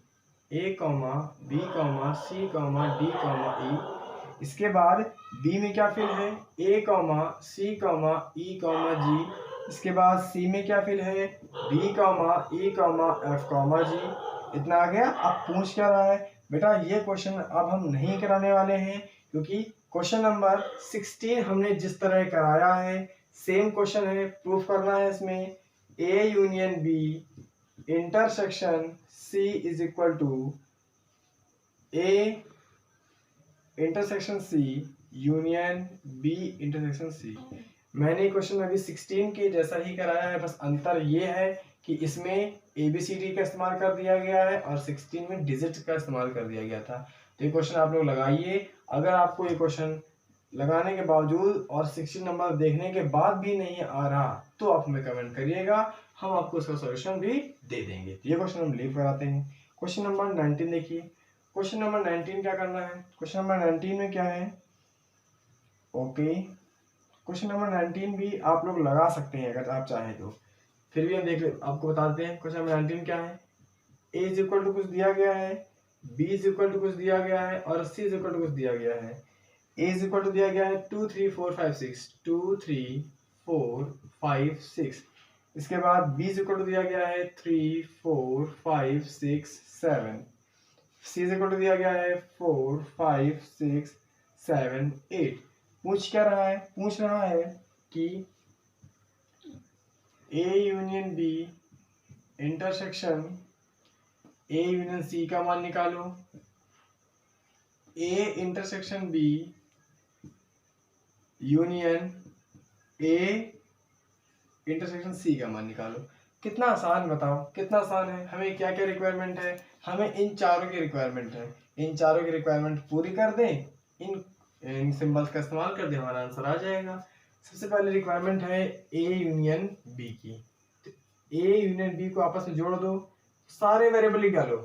A comma B comma C comma D comma E. इसके बाद बी में क्या फिल है? A comma C comma E comma G. इसके बाद सी में क्या फिल है? B comma E comma F comma G. इतना आ गया। अब पूछ क्या रहा है बेटा? ये क्वेश्चन अब हम नहीं कराने वाले हैं, क्योंकि क्वेश्चन नंबर 16 हमने जिस तरह कराया है सेम क्वेश्चन है। प्रूफ करना है इसमें A union B intersection C is equal to A intersection C union B intersection C. मैंने क्वेश्चन अभी 16 के जैसा ही कराया है, बस अंतर ये है कि इसमें ABCD का इस्तेमाल कर दिया गया है और 16 में डिजिट का इस्तेमाल कर दिया गया था। तो ये क्वेश्चन आप लोग लगाइए। अगर आपको ये क्वेश्चन लगाने के बावजूद और 16 नंबर देखने के बाद भी नहीं आ रहा तो आप हमें कमेंट करिएगा, हम आपको उसका सॉल्यूशन भी दे देंगे। ये क्वेश्चन हम लीव कराते हैं। क्वेश्चन नंबर 19 देखिए। क्वेश्चन नंबर 19 क्या करना है? क्वेश्चन नंबर 19 में क्या है? ओके, क्वेश्चन नंबर 19 भी आप लोग लगा सकते हैं अगर आप चाहें तो, फिर भी हम देख ले आपको बताते हैं। क्वेश्चन नंबर 19 क्या है? ए इज इक्वल टू कुछ दिया गया है, बी इज इक्वल टू कुछ दिया गया है और सी इज इक्वल टू कुछ दिया गया है। ए इज इक्वल टू दिया गया है 2 3 4 5 6, 2 3 4 5 6। इसके बाद बी इज इक्वल टू दिया गया है 3 4 5 6 7। सी इज इक्वल टू दिया गया है 4 5 6 7 8। पूछ क्या रहा है? पूछ रहा है कि A union B intersection A union C का मान निकालो, A intersection B union A intersection C का मान निकालो। कितना आसान बताओ, कितना आसान है। हमें क्या क्या रिक्वायरमेंट है? हमें इन चारों की रिक्वायरमेंट है। इन चारों की रिक्वायरमेंट पूरी कर दें, इन सिंबल्स का इस्तेमाल कर दें, हमारा आंसर आ जाएगा। सबसे पहले रिक्वायरमेंट है ए यूनियन बी की। तो ए यूनियन बी को आपस में जोड़ दो, सारे वेरिएबल लिख डालो।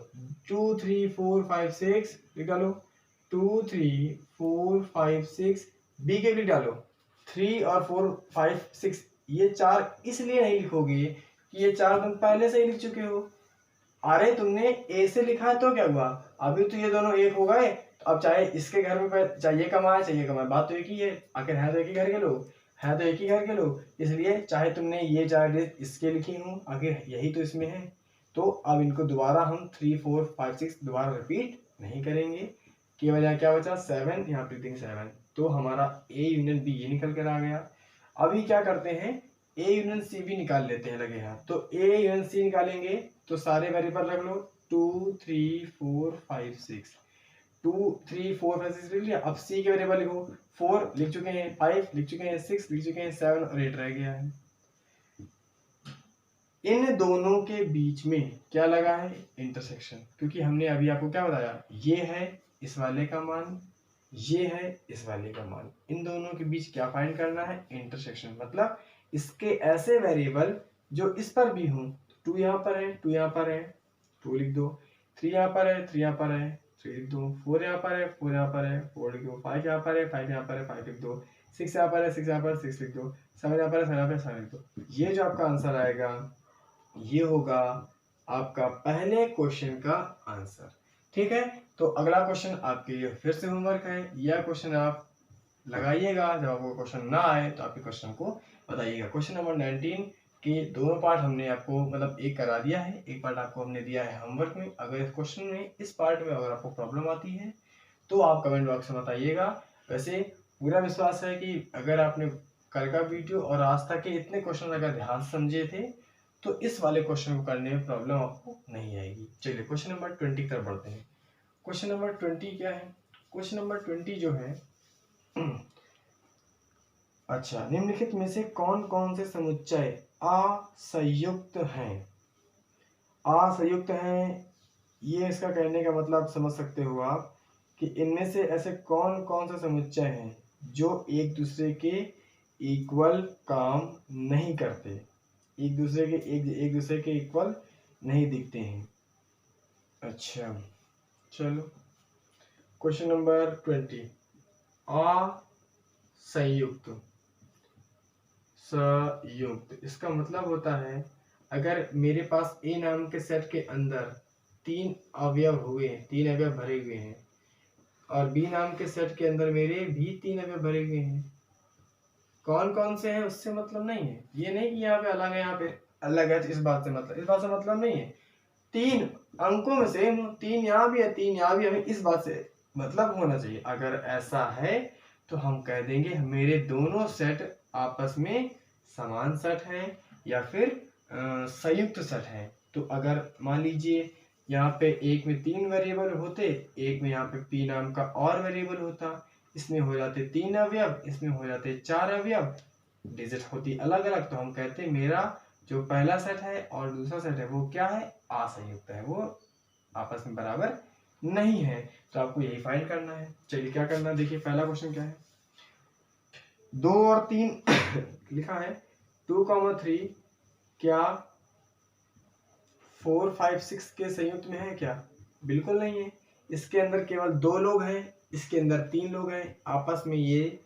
2 3 4 5 6 लिख डालो, 2 3 4 5 6। बी के लिख डालो 3 और 4 5 6। ये चार इसलिए नहीं लिखोगे कि ये चार तुम पहले से ही लिख चुके हो। अरे तुमने ए से लिखा है तो क्या हुआ, अभी तो ये दोनों एक हो गए। तो अब चाहे इसके घर में चाहिए कमाए चाहिए कमाए, बात तो एक ही है। आखिर है तो एक ही घर के लोग, है तो एक ही घर के लोग, इसलिए चाहे तुमने ये चार डिजिट इसके लिखी हूँ, आखिर यही तो इसमें है। तो अब इनको दोबारा हम 3 4 5 6 दोबारा रिपीट नहीं करेंगे। केवल यहाँ क्या बचा? 7, यहाँ पे 7। तो हमारा ए यूनियन बी ये निकल कर आ गया। अभी क्या करते हैं, ए यूनियन सी भी निकाल लेते हैं लगे हाथ। तो ए यूनियन सी निकालेंगे तो सारे वेरिएबल रख लो, 2 3 4 5 6। 2 3 4 5 6 लिख लिया। अब सी के वेरिएबल लिखो, 4 लिख चुके हैं, 5 लिख चुके हैं, 6 लिख चुके हैं, 7 और 8 रह गया है। इन दोनों के बीच में क्या लगा है? इंटरसेक्शन। क्योंकि हमने अभी आपको क्या बताया, ये है इस वाले का मान, ये है इस वाले का मान, इन दोनों के बीच क्या फाइंड करना है? इंटरसेक्शन। मतलब इसके ऐसे वेरिएबल जो इस पर भी हों। 2 यहाँ पर है, 2 यहाँ पर है, 2 लिख दो। 3 यहाँ पर है, 3 यहाँ पर है, 3 लिख दो। 4 यहाँ पर है, 4 यहाँ पर है, 4 लिख दो। 5 यहाँ पर है, 5 यहाँ पर है, 5 लिख दो। 6 यहाँ पर है, 6 यहाँ पर है, 6 लिख दो। 7 यहाँ पर है, 7 यहाँ पर है, 7 लिख दो। ये जो आपका आंसर आएगा ये होगा आपका पहले क्वेश्चन का आंसर। ठीक है, तो अगला क्वेश्चन आपके लिए फिर से होमवर्क है। यह क्वेश्चन आप लगाइएगा, जब आपको क्वेश्चन ना आए तो आपके क्वेश्चन को बताइएगा। क्वेश्चन नंबर 19 के दोनों पार्ट हमने आपको मतलब एक करा दिया है, एक पार्ट आपको हमने दिया है होमवर्क में। अगर इस क्वेश्चन में इस पार्ट में अगर आपको प्रॉब्लम आती है तो आप कमेंट बॉक्स में बताइएगा। वैसे पूरा विश्वास है कि अगर आपने कल का वीडियो और आज तक के इतने क्वेश्चन अगर ध्यान से समझे थे तो इस वाले क्वेश्चन को करने में प्रॉब्लम आपको नहीं आएगी। चलिए क्वेश्चन नंबर 20 की तरफ बढ़ते हैं। क्वेश्चन नंबर 20 क्या है? क्वेश्चन नंबर 20 जो है अच्छा, निम्नलिखित में से कौन कौन से समुच्चय असंयुक्त हैं? असंयुक्त हैं, ये इसका कहने का मतलब समझ सकते हो आप कि इनमें से ऐसे कौन कौन से समुच्चय हैं जो एक दूसरे के इक्वल काम नहीं करते। एक दूसरे के इक्वल नहीं दिखते हैं। अच्छा चलो, क्वेश्चन नंबर 20, असंयुक्त। संयुक्त इसका मतलब होता है अगर मेरे पास ए नाम के सेट के अंदर 3 अवयव भरे हुए हैं और बी नाम के सेट के अंदर मेरे भी 3 अवयव भरे हुए हैं, कौन कौन से हैं उससे मतलब नहीं है। ये नहीं कि यहाँ पे अलग है, यहाँ पे अलग है, तो इस बात से मतलब नहीं है। 3 अंकों में सेम हो, 3 यहाँ भी है 3 यहाँ भी है, हमें इस बात से मतलब होना चाहिए। अगर ऐसा है तो हम कह देंगे मेरे दोनों सेट आपस में समान सेट है या फिर संयुक्त सेट है। तो अगर मान लीजिए यहाँ पे एक में 3 वेरिएबल होते, एक में यहाँ पे पी नाम का और वेरिएबल होता, इसमें हो जाते 3 अवयव, इसमें हो जाते 4 अवयव, डिजिट होती अलग अलग, तो हम कहते मेरा जो पहला सेट है और दूसरा सेट है वो क्या है, असंयुक्त है, वो आपस में बराबर नहीं है। तो आपको यही फाइंड करना है। चलिए क्या करना है, देखिए पहला क्वेश्चन क्या है, 2 और 3 लिखा है, 2, 3 क्या 4, 5, 6 के संयुक्त में है क्या? बिल्कुल नहीं है। इसके अंदर केवल 2 लोग हैं, इसके अंदर 3 लोग हैं, आपस में ये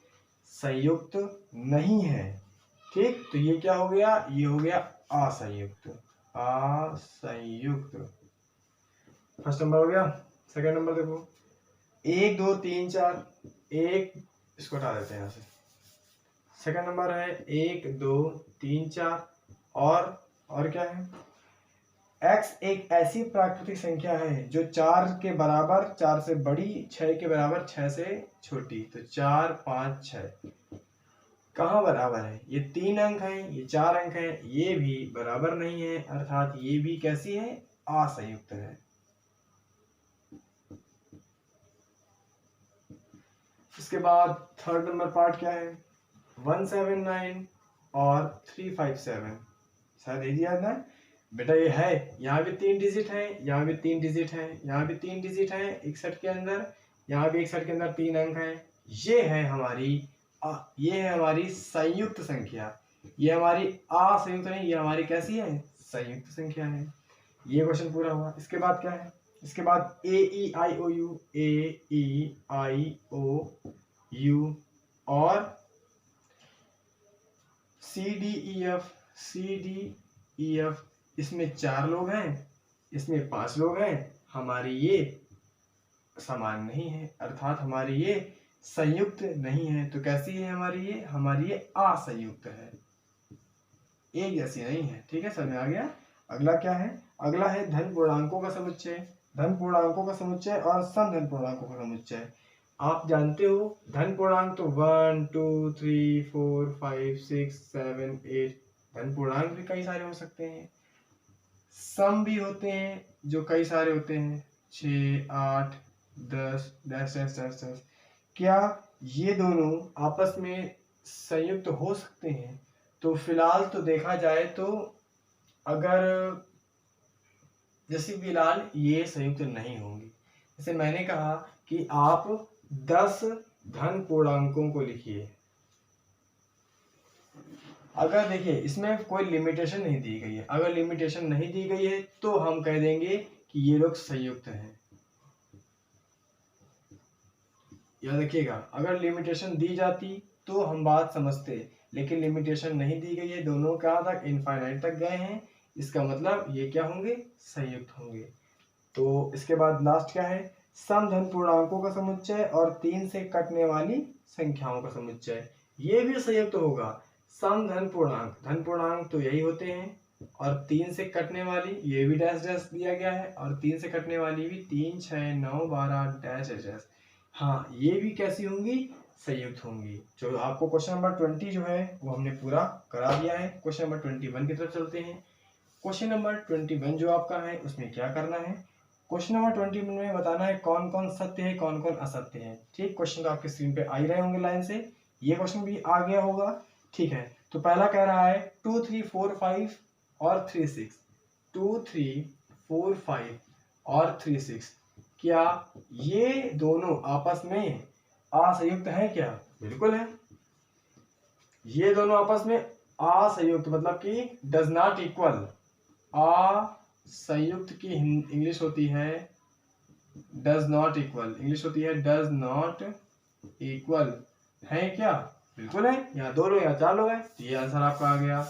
संयुक्त नहीं है। ठीक, तो ये क्या हो गया, ये हो गया असंयुक्त। असंयुक्त फर्स्ट नंबर हो गया। सेकंड नंबर देखो, 1, 2, 3, 4, एक इसको हटा देते हैं यहाँ से। सेकंड नंबर है 1, 2, 3, 4 और क्या है, x एक ऐसी प्राकृतिक संख्या है जो 4 के बराबर, 4 से बड़ी, 6 के बराबर, 6 से छोटी। तो 4, 5, 6 कहाँ बराबर है, ये 3 अंक हैं, ये 4 अंक हैं, ये भी बराबर नहीं है, अर्थात ये भी कैसी है, असंयुक्त है। इसके बाद थर्ड नंबर पार्ट क्या है, 179 और 357, शायद यही याद है बेटा, ये है, यहाँ भी 3 डिजिट है, यहाँ भी 3 डिजिट है, यहाँ भी 3 डिजिट है एक सेट के अंदर, यहाँ भी एक सेट के अंदर 3 अंक है। ये है हमारी संयुक्त संख्या, ये हमारी असंयुक्त नहीं, ये हमारी कैसी है, संयुक्त संख्या है। ये क्वेश्चन पूरा हुआ। इसके बाद क्या है, इसके बाद AEIOU, AEIOU और CDEF, इसमें 4 लोग हैं, इसमें 5 लोग हैं, हमारी ये समान नहीं है, अर्थात हमारी ये संयुक्त नहीं है। तो कैसी है हमारी ये असंयुक्त है, एक जैसी नहीं है। ठीक है, समझ में आ गया। अगला क्या है, अगला है धन पूर्णांकों का समुच्चय। धन पूर्णांकों का समुच्चय और सम धन पूर्णांकों का समुच्चय। आप जानते हो धन पूर्णांक तो 1, 2, 3, 4, 5, 6, 7, 8, धन पूर्णांक भी कई सारे हो सकते हैं, सम भी होते हैं जो कई सारे होते हैं, 6, 8, 10, 10, 10, 10, 10। क्या ये दोनों आपस में संयुक्त हो सकते हैं? तो फिलहाल तो देखा जाए तो अगर जैसे फिलहाल ये संयुक्त नहीं होंगे। जैसे मैंने कहा कि आप 10 धन पूर्णांकों को लिखिए, अगर देखिए इसमें कोई लिमिटेशन नहीं दी गई है, अगर लिमिटेशन नहीं दी गई है तो हम कह देंगे कि ये लोग संयुक्त हैं। याद रखिएगा, अगर लिमिटेशन दी जाती तो हम बात समझते, लेकिन लिमिटेशन नहीं दी गई है, दोनों कहाँ तक, इनफाइनाइट तक गए हैं, इसका मतलब ये क्या होंगे, संयुक्त होंगे। तो इसके बाद लास्ट क्या है, सम धन पूर्णांकों का समुच्चय और 3 से कटने वाली संख्याओं का समुच्चय, ये भी संयुक्त होगा। सम धन पूर्णांक तो यही होते हैं, और 3 से कटने वाली ये भी डैश डैश दिया गया है, और 3 से कटने वाली भी 3, 6, 9, 12 डैश डैश। हाँ, ये भी कैसी होंगी, संयुक्त होंगी। जो आपको क्वेश्चन नंबर 20 जो है वो हमने पूरा करा दिया है। क्वेश्चन नंबर 21 की तरफ चलते हैं। क्वेश्चन नंबर 21 जो आपका है उसमें क्या करना है, क्वेश्चन नंबर 21 में बताना है कौन कौन सत्य है कौन कौन असत्य है। ठीक, क्वेश्चन आपके स्क्रीन पे आ ही रहे होंगे लाइन से, ये क्वेश्चन भी आ गया होगा। ठीक है, तो पहला कह रहा है 2, 3, 4, 5 और 3, 6, 2, 3, 4, 5 और 3, 6, क्या ये दोनों आपस में असंयुक्त है क्या? बिल्कुल है, ये दोनों आपस में असंयुक्त मतलब कि डज नॉट इक्वल, असंयुक्त की इंग्लिश होती है डज नॉट इक्वल, इंग्लिश होती है डज नॉट इक्वल। है क्या? बिल्कुल है, यहाँ 2 लोग यहाँ 4 लोग हैं, तो ये आंसर आपका आ गया।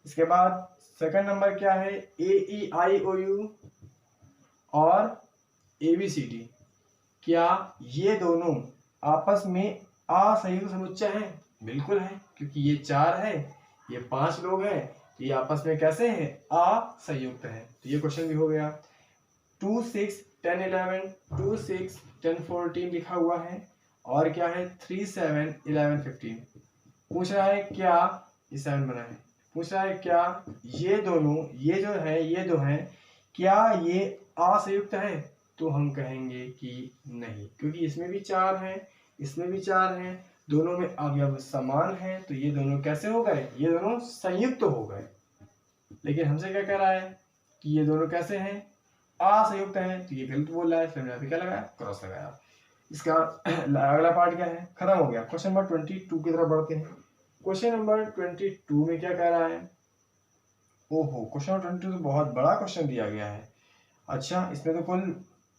इसके बाद सेकंड नंबर क्या है, AEIOU और ABCD, क्या ये दोनों आपस में असंयुक्त समुच्चय हैं? बिल्कुल है, क्योंकि ये 4 है, ये 5 लोग हैं, तो ये आपस में कैसे हैं? असंयुक्त है। तो ये क्वेश्चन भी हो गया। 2 6 10 11 2 6 10 14 लिखा हुआ है, और क्या है 3 7 11 15। पूछ रहा है क्या, ये 7 बना है, पूछ रहा है क्या ये दोनों, ये जो है, ये दो हैं, क्या ये असंयुक्त है? तो हम कहेंगे कि नहीं, क्योंकि इसमें भी 4 हैं, इसमें भी 4 हैं, दोनों में अवयव समान हैं, तो ये दोनों कैसे हो गए? ये दोनों संयुक्त हो गए। लेकिन हमसे क्या कह रहा है कि ये दोनों कैसे हैं? असंयुक्त हैं, तो ये गलत बोल रहा है, फिर मैंने क्या लगाया? क्रॉस लगाया। इसका अगला पार्ट क्या है? खत्म हो गया। क्वेश्चन नंबर 22 की तरफ बढ़ते हैं। क्वेश्चन नंबर 22 में क्या कह रहा है? ओहो, क्वेश्चन नंबर 22 तो बहुत बड़ा क्वेश्चन दिया गया है। अच्छा, इसमें तो कुल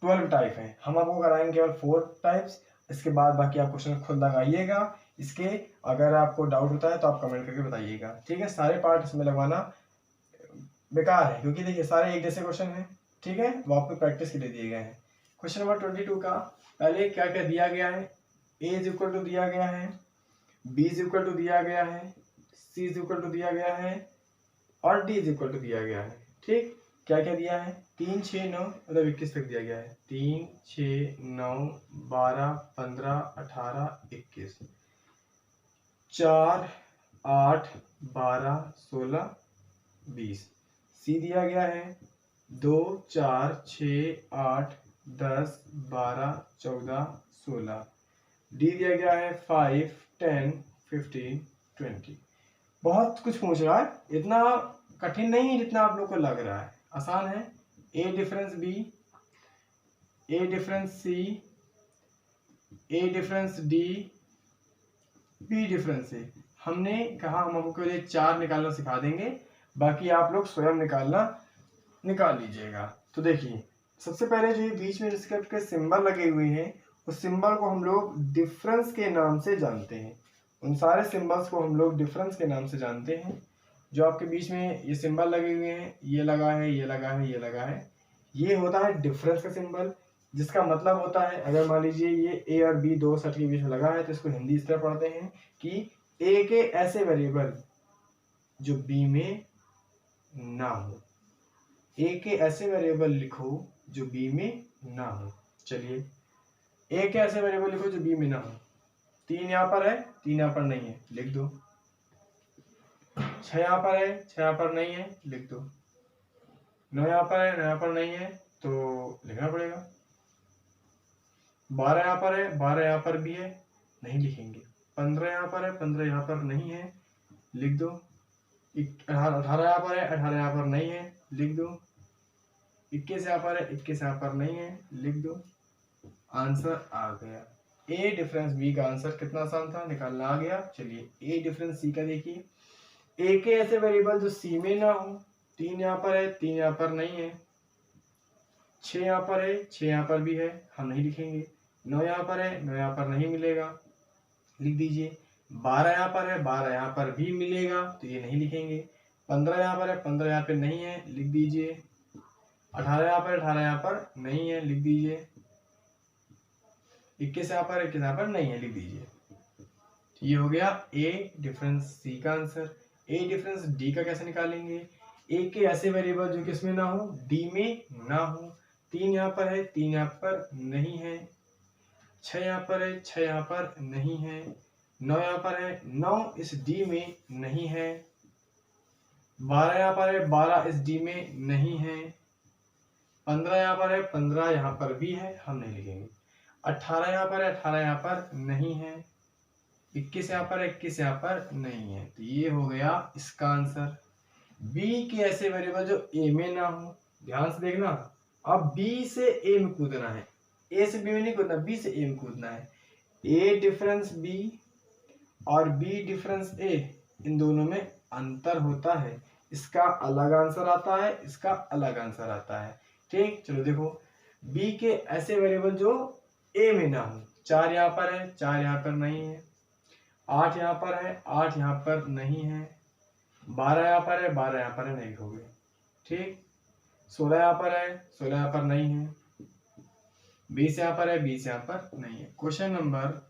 12 टाइप है, हम आपको कराएंगे केवल 4 टाइप्स। इसके बाद बाकी आप क्वेश्चन खुद लगाइएगा। इसके अगर आपको डाउट होता है तो आप कमेंट करके बताइएगा, ठीक है? सारे पार्ट इसमें लगवाना बेकार है, क्योंकि देखिए सारे एक जैसे क्वेश्चन हैं, ठीक है? वो आपको प्रैक्टिस के लिए दिए गए हैं। क्वेश्चन नंबर 22 का पहले क्या क्या दिया गया है? A इज इक्वल टू दिया गया है, B इज इक्वल टू दिया गया है, C इज इक्वल टू दिया गया है, और D इज इक्वल टू दिया गया है। ठीक, क्या क्या दिया है? 3 6 9 मतलब 21 तक दिया गया है। 3 6 9 12 15 18 21, 4 8 12 16 20। सी दिया गया है 2 4 6 8 10 12 14 16। डी दिया गया है 5 10 15 20। बहुत कुछ पूछ रहा है, इतना कठिन नहीं है जितना आप लोग को लग रहा है, आसान है। A difference B, A difference C, A difference D, B difference ए। हमने कहा हम आपको केवल 4 निकालना सिखा देंगे, बाकी आप लोग स्वयं निकाल लीजिएगा। तो देखिए, सबसे पहले जो ये बीच में इसके आपके सिंबल लगे हुए हैं, उस सिंबल को हम लोग डिफरेंस के नाम से जानते हैं। उन सारे सिंबल्स को हम लोग डिफरेंस के नाम से जानते हैं। जो आपके बीच में ये सिंबल लगे हुए हैं, ये लगा है, ये लगा है, ये लगा है, ये होता है डिफरेंस का सिंबल, जिसका मतलब होता है, अगर मान लीजिए ये ए और बी दो सेट के बीच में लगा है, तो इसको हिंदी इस तरह पढ़ते हैं कि ए के ऐसे वेरिएबल जो बी में ना हो। ए के ऐसे वेरिएबल लिखो जो बी में ना हो। चलिए, ए के ऐसे वेरिएबल लिखो जो बी में ना हो। 3 यहाँ पर है, 3 यहाँ पर नहीं है, लिख दो। 6 यहाँ पर है, 6 यहाँ पर नहीं है, लिख दो। 9 यहाँ पर है, 9 यहाँ पर नहीं है, तो लिखना पड़ेगा। 12 यहाँ पर है, 12 यहाँ पर भी है, नहीं लिखेंगे। 15 यहाँ पर है, 15 यहाँ पर नहीं है, लिख दो। 18 यहाँ पर है, 18 यहाँ पर नहीं है, लिख दो। 21 यहाँ पर है, 21 यहाँ पर नहीं है, लिख दो। आंसर आ गया। ए डिफरेंस बी का आंसर कितना आसान था, निकालना आ गया। चलिए, ए डिफरेंस सी का देखिए। ए के ऐसे वेरिएबल जो सी में ना हो। 3 यहाँ पर है, 3 यहाँ पर नहीं है। 6 यहाँ पर है, 6 यहाँ पर भी है, हम नहीं लिखेंगे। 9 यहाँ पर है, 9 यहाँ पर नहीं मिलेगा, लिख दीजिए। 12 यहाँ पर है, 12 यहाँ पर भी मिलेगा, तो ये नहीं लिखेंगे। 15 यहाँ पर है, 15 यहाँ पे नहीं है, लिख दीजिए। 18 यहाँ पर, 18 यहाँ पर नहीं है, लिख दीजिए। 21 यहाँ पर, 21 यहाँ पर नहीं है, लिख दीजिए। ये हो गया ए डिफरेंस सी का आंसर। ए डिफरेंस डी का कैसे निकालेंगे? ए के ऐसे वेरिएबल जो किसमें ना हो, डी में ना हो। 3 यहाँ पर है, 3 यहाँ पर नहीं है। 6 यहाँ पर है, 6 यहाँ पर नहीं है। 9 यहाँ पर है, 9 इस डी में नहीं है। 12 यहाँ पर है, 12 इस डी में नहीं है। 15 यहाँ पर है, 15 यहाँ पर भी है, हम नहीं लिखेंगे। 18 यहाँ पर है, 18 यहाँ पर नहीं है। 21 यहाँ पर, 21 यहाँ पर नहीं है, तो ये हो गया इसका आंसर। बी के ऐसे वेरिएबल जो ए में ना हो, ध्यान से देखना। अब बी से ए में कूदना है, ए से बी में नहीं कूदना, बी से ए में कूदना है। ए डिफरेंस बी और बी डिफरेंस ए, इन दोनों में अंतर होता है, इसका अलग आंसर आता है, इसका अलग आंसर आता है। ठीक, चलो देखो बी के ऐसे वेरिएबल जो ए में ना हो, 4 यहाँ पर है, 4 यहाँ पर नहीं है, 8 यहाँ पर है, 8 यहाँ पर नहीं है, 12 यहाँ पर है, 12 यहाँ पर है, नहीं लिखोगे। ठीक, 16 यहाँ पर है, 16 यहाँ पर नहीं है, 20 यहाँ पर है, 20 यहाँ पर नहीं है। क्वेश्चन नंबर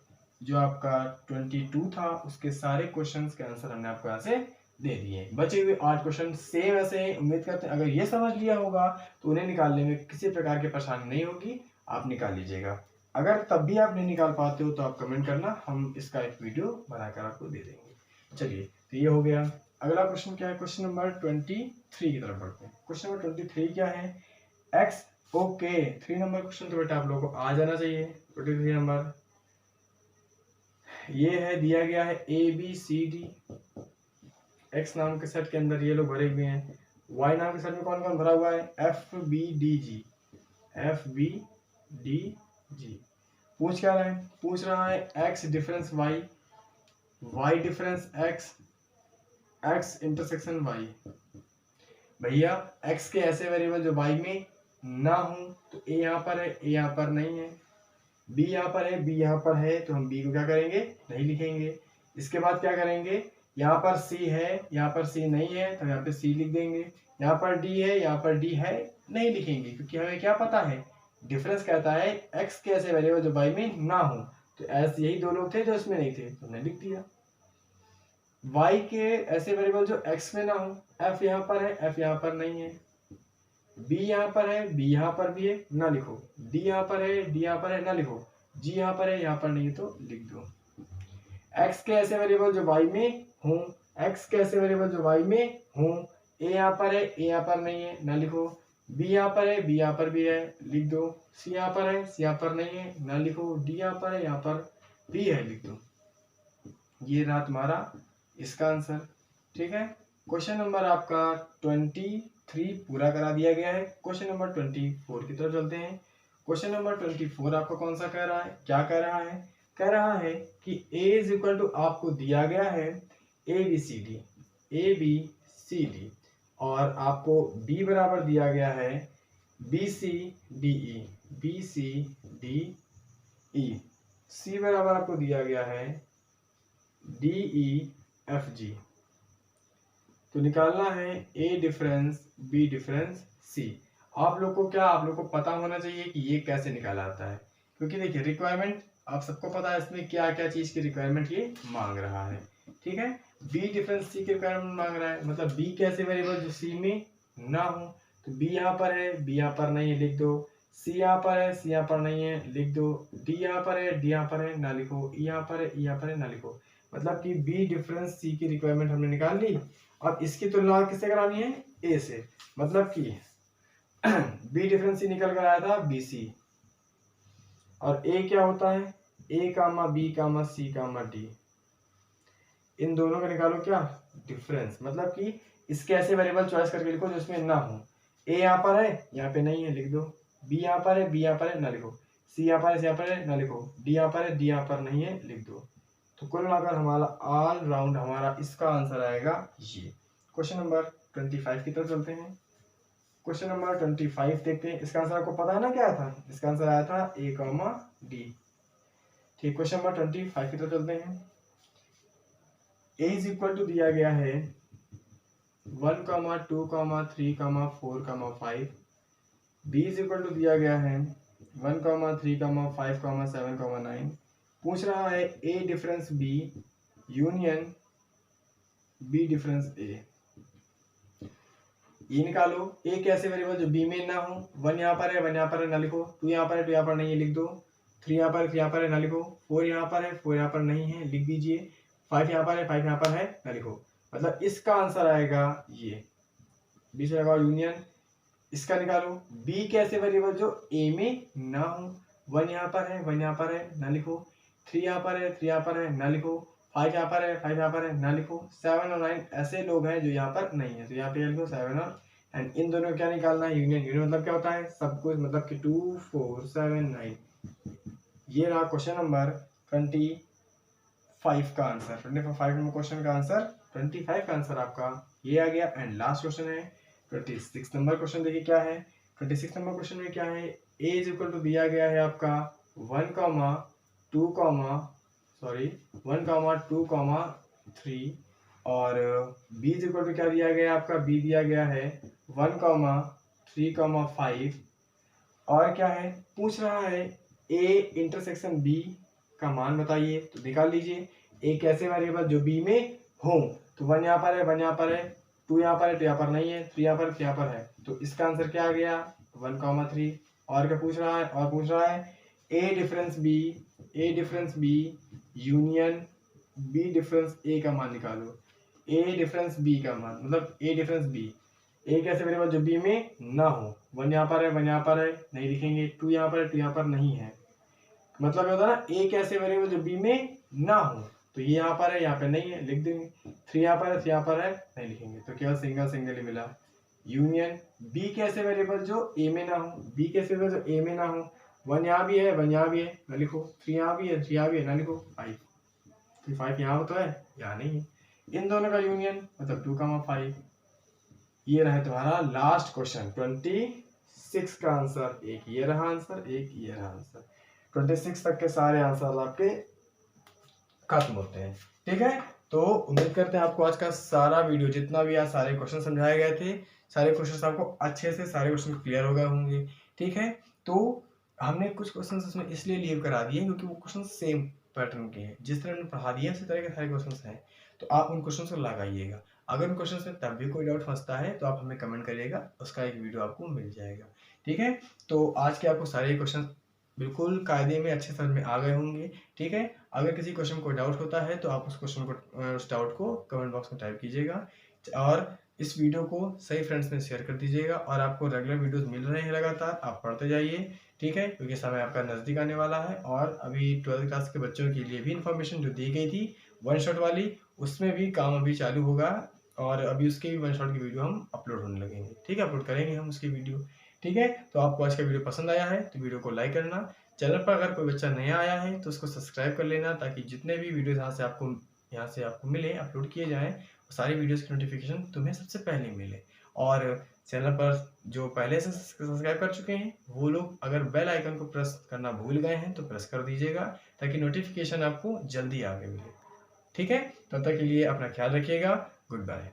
जो आपका 22 था उसके सारे क्वेश्चंस के आंसर हमने आपको यहाँ से दे दिए। बचे हुए 8 क्वेश्चन सेम ऐसे हैं। उम्मीद करते हैं अगर ये समझ लिया होगा तो उन्हें निकालने में किसी प्रकार की परेशानी नहीं होगी, आप निकाल लीजिएगा। अगर तब भी आप नहीं निकाल पाते हो तो आप कमेंट करना, हम इसका एक वीडियो बनाकर आपको दे देंगे। चलिए, तो ये हो गया। अगला क्वेश्चन क्या है? क्वेश्चन नंबर 23 की तरफ बढ़ते हैं। क्वेश्चन नंबर 23 क्या है? एक्स। ओके, 3 नंबर क्वेश्चन तो बेटा आप लोगों को आ जाना चाहिए। 23 नंबर ये है, दिया गया है A B C D, X नाम के सेट के अंदर ये लोग भरे हुए हैं। वाई नाम के सेट में कौन कौन भरा हुआ है? F B D G, F B D G. पूछ क्या रहा है? पूछ रहा है X difference Y, Y difference X, X intersection Y. भैया एक्स के ऐसे वेरिएबल जो वाई में ना हो, तो ए यहाँ पर है, ए यहाँ पर नहीं है, बी यहाँ पर है, बी यहाँ पर है, तो हम बी को क्या करेंगे? नहीं लिखेंगे। इसके बाद क्या करेंगे? यहाँ पर सी है, यहाँ पर सी नहीं है, तो यहाँ पे सी लिख देंगे। यहाँ पर डी है, यहाँ पर डी है, नहीं लिखेंगे क्योंकि हमें क्या पता है? डिफरेंस कहता है एक्स के ऐसे वेरिएबल जो वाई में ना हो, तो ऐसे यही दो लोग थे जो इसमें नहीं थे, तो हमने लिख दिया। वाई के ऐसे वेरिएबल जो एक्स में ना हो, एफ यहाँ पर है, एफ यहाँ पर नहीं है, बी यहाँ पर है, बी यहाँ पर भी है, ना लिखो। डी यहाँ पर है, डी यहाँ पर है, ना लिखो। जी यहाँ पर है, यहाँ पर नहीं है, तो लिख दो। एक्स के ऐसे वेरिएबल जो वाई में हो, एक्स के ऐसे वेरिएबल जो वाई में हो, ए यहाँ पर है, ए यहाँ पर नहीं है, ना लिखो। बी यहाँ पर है, बी यहाँ पर भी है, लिख दो। सी यहाँ पर है, सी यहाँ पर नहीं है, ना लिखो। डी यहाँ पर है, यहाँ पर भी है, लिख दो। ये रहा तुम्हारा इसका आंसर। ठीक है, क्वेश्चन नंबर आपका 23 पूरा करा दिया गया है। क्वेश्चन नंबर 24 की तरफ चलते हैं। क्वेश्चन नंबर 24 आपका कौन सा कह रहा है? क्या कह रहा है? कह रहा है कि a इज इक्वल टू आपको दिया गया है ए बी सी डी, और आपको b बराबर दिया गया है B C D E, c बराबर आपको दिया गया है डी ई एफ जी। तो निकालना है ए डिफरेंस बी डिफरेंस सी। आप लोग को पता होना चाहिए कि ये कैसे निकाला जाता है, क्योंकि देखिए रिक्वायरमेंट आप सबको पता है इसमें क्या क्या चीज की रिक्वायरमेंट ये मांग रहा है। ठीक है, बी डिफरेंस सी की रिक्वायरमेंट मांग रहा है, मतलब बी कैसे वेरिएबल जो सी में ना हो, तो बी यहाँ पर है, बी यहाँ पर नहीं है, लिख दो। सी यहाँ पर है, सी यहाँ पर नहीं है, लिख दो। डी यहाँ पर है, डी यहाँ पर है, ना लिखो। ई यहाँ पर है, ई यहाँ पर है, ना लिखो। मतलब कि बी डिफरेंस सी की रिक्वायरमेंट हमने निकाल ली। अब इसकी तुलना किससे करानी है? ए से। मतलब कि बी डिफरेंस सी निकल कर आया था बी सी, और ए क्या होता है? ए कामा बी कामा सी कामा डी, इन दोनों का निकालो क्या? डिफरेंस। मतलब कि इसके ऐसे वेरिएबल चॉइस करके लिखो जो इसमें ना हो। ए यहाँ पर है, यहाँ पे नहीं है, लिख दो। बी यहाँ पर है, बी यहाँ पर है, ना लिखो। सी यहाँ पर है, सी यहाँ पर है, ना लिखो। डी यहाँ पर है, डी यहाँ पर नहीं है, लिख दो। तो कुल मिलाकर हमारा ऑल राउंड हमारा इसका आंसर आएगा ये। क्वेश्चन नंबर 25 की तरफ चलते हैं। क्वेश्चन नंबर 25 देखते हैं। इसका आंसर आपको पता है ना क्या था? इसका आंसर आया था ए कॉमा डी। ठीक, क्वेश्चन नंबर 25 की तरफ चलते हैं। ए इज इक्वल टू दिया गया है 1, 2, 3, 4, 5। बी इज इक्वल टू दिया गया है 1, 3, 5, 7, 9। पूछ रहा है A difference B union B difference A. ये निकालो। ए कैसे वेरिएबल जो बी में ना हो, 1 यहाँ पर है, 1 यहाँ पर है, ना लिखो। 2 यहाँ पर है, 2 यहाँ पर नहीं है, लिख दो। 3 यहाँ पर है, 3 यहाँ पर है, ना लिखो। 4 यहाँ पर है, 4 यहाँ पर नहीं है, लिख दीजिए। 5 यहाँ पर है, 5 यहाँ पर है, ना लिखो। मतलब इसका आंसर आएगा ये। बी से लगाओ यूनियन, इसका निकालो। बी कैसे वेरिएबल जो ए में ना हो, 1 यहाँ पर है, 1 यहाँ पर है, ना लिखो। 3 यहाँ पर है, 3 यहाँ पर है, ना लिखो। 5 यहाँ पर है, 5 यहाँ पर है, ना लिखो। 7 और 9 ऐसे लोग हैं जो यहाँ पर नहीं है, तो यहाँ पे लिखो 7 और एंड इन दोनों क्या निकालना है? यूनियन। यूनियन मतलब क्या होता है? सब कुछ, मतलब कि 2, 4, 7, 9। ये रहा क्वेश्चन नंबर 25 का आंसर। 25 नंबर क्वेश्चन का आंसर 25 का आंसर आपका ये आ गया। एंड लास्ट क्वेश्चन है 26 नंबर क्वेश्चन। देखिए क्या है 26 नंबर क्वेश्चन में क्या है, a इज इक्वल टू दिया गया है आपका 1 कॉमा 2 कॉमा 3 और b इज इक्वल टू क्या दिया गया है आपका, b दिया गया है 1 कॉमा 3 कॉमा 5 और क्या है पूछ रहा है a इंटरसेक्शन b का मान बताइए। तो निकाल लीजिए एक ऐसे वेरिएबल जो b में हो, तो 1 यहाँ पर है, 1 यहाँ पर है, 2 यहाँ पर है, 2 यहाँ पर नहीं है, 3 यहाँ पर, 3 यहाँ पर है, तो इसका आंसर क्या आ गया 1,3। और क्या पूछ रहा है, और पूछ रहा है a difference b union b difference a का मान निकालो। a डिफरेंस b का मान मतलब a डिफरेंस b, एक ऐसे वेरिएबल जो b में ना हो, 1 यहाँ पर है, 1 यहाँ पर है, नहीं लिखेंगे, 2 यहाँ पर है, 2 यहाँ पर नहीं है, मतलब ये होता है ना एक ऐसे वेरिएबल जो b में ना हो, तो ये यहाँ पर है, यहाँ पे नहीं है, लिख देंगे। 3 यहाँ पर है, 3 यहाँ पर है, नहीं लिखेंगे, तो केवल सिंगल ही मिला। यूनियन b के ऐसे वेरिएबल जो a में ना हो, b के ऐसे वेरिएबल जो a में ना हो, 1 यहाँ भी है, 1 यहाँ भी है, ना लिखो, 3 यहाँ भी है, 3 यहाँ भी है, ना लिखो, 5 यहाँ तो है, यहाँ नहीं है, इन दोनों का यूनियन मतलब 2,5। ये रहा तुम्हारा लास्ट क्वेश्चन 26 का आंसर। एक ये रहा आंसर, एक ये रहा आंसर। 26 तक के सारे आंसर आपके खत्म होते हैं। ठीक है, तो उम्मीद करते हैं आपको आज का सारा वीडियो जितना भी आज सारे क्वेश्चन समझाए गए थे, सारे क्वेश्चन आपको अच्छे से सारे क्वेश्चन क्लियर हो गए होंगे। ठीक है, तो हमने कुछ क्वेश्चन इसमें इसलिए लीव करा दिए क्योंकि वो क्वेश्चन सेम पैटर्न के हैं, जिस तरह हमने पढ़ा दिया उसी तरह के सारे क्वेश्चन हैं, तो आप उन क्वेश्चन को लगाइएगा। अगर उन क्वेश्चन में तब भी कोई डाउट फंसता है तो आप हमें कमेंट करिएगा, उसका एक वीडियो आपको मिल जाएगा। ठीक है, तो आज के आपको सारे क्वेश्चन बिल्कुल कायदे में अच्छे समझ में आ गए होंगे। ठीक है, अगर किसी क्वेश्चन को डाउट होता है तो आप उस क्वेश्चन को उस डाउट को कमेंट बॉक्स में टाइप कीजिएगा और इस वीडियो को सही फ्रेंड्स में शेयर कर दीजिएगा। और आपको रेगुलर वीडियोस मिल रहे हैं लगातार, आप पढ़ते जाइए। ठीक है, क्योंकि समय आपका नज़दीक आने वाला है और अभी 12th क्लास के बच्चों के लिए भी इन्फॉर्मेशन जो दी गई थी वन शॉट वाली, उसमें भी काम अभी चालू होगा और अभी उसके भी वन शॉट की वीडियो हम अपलोड होने लगेंगे। ठीक है, अपलोड करेंगे हम उसकी वीडियो। ठीक है, तो आपको आज का वीडियो पसंद आया है तो वीडियो को लाइक करना। चैनल पर अगर कोई बच्चा नया आया है तो उसको सब्सक्राइब कर लेना, ताकि जितने भी वीडियोस यहाँ से आपको मिले, अपलोड किए जाएं, वो सारी वीडियोस की नोटिफिकेशन तुम्हें सबसे पहले मिले। और चैनल पर जो पहले से सब्सक्राइब कर चुके हैं वो लोग अगर बेल आइकन को प्रेस करना भूल गए हैं तो प्रेस कर दीजिएगा, ताकि नोटिफिकेशन आपको जल्दी आगे मिले। ठीक है, तब तक के लिए अपना ख्याल रखिएगा। Good bye.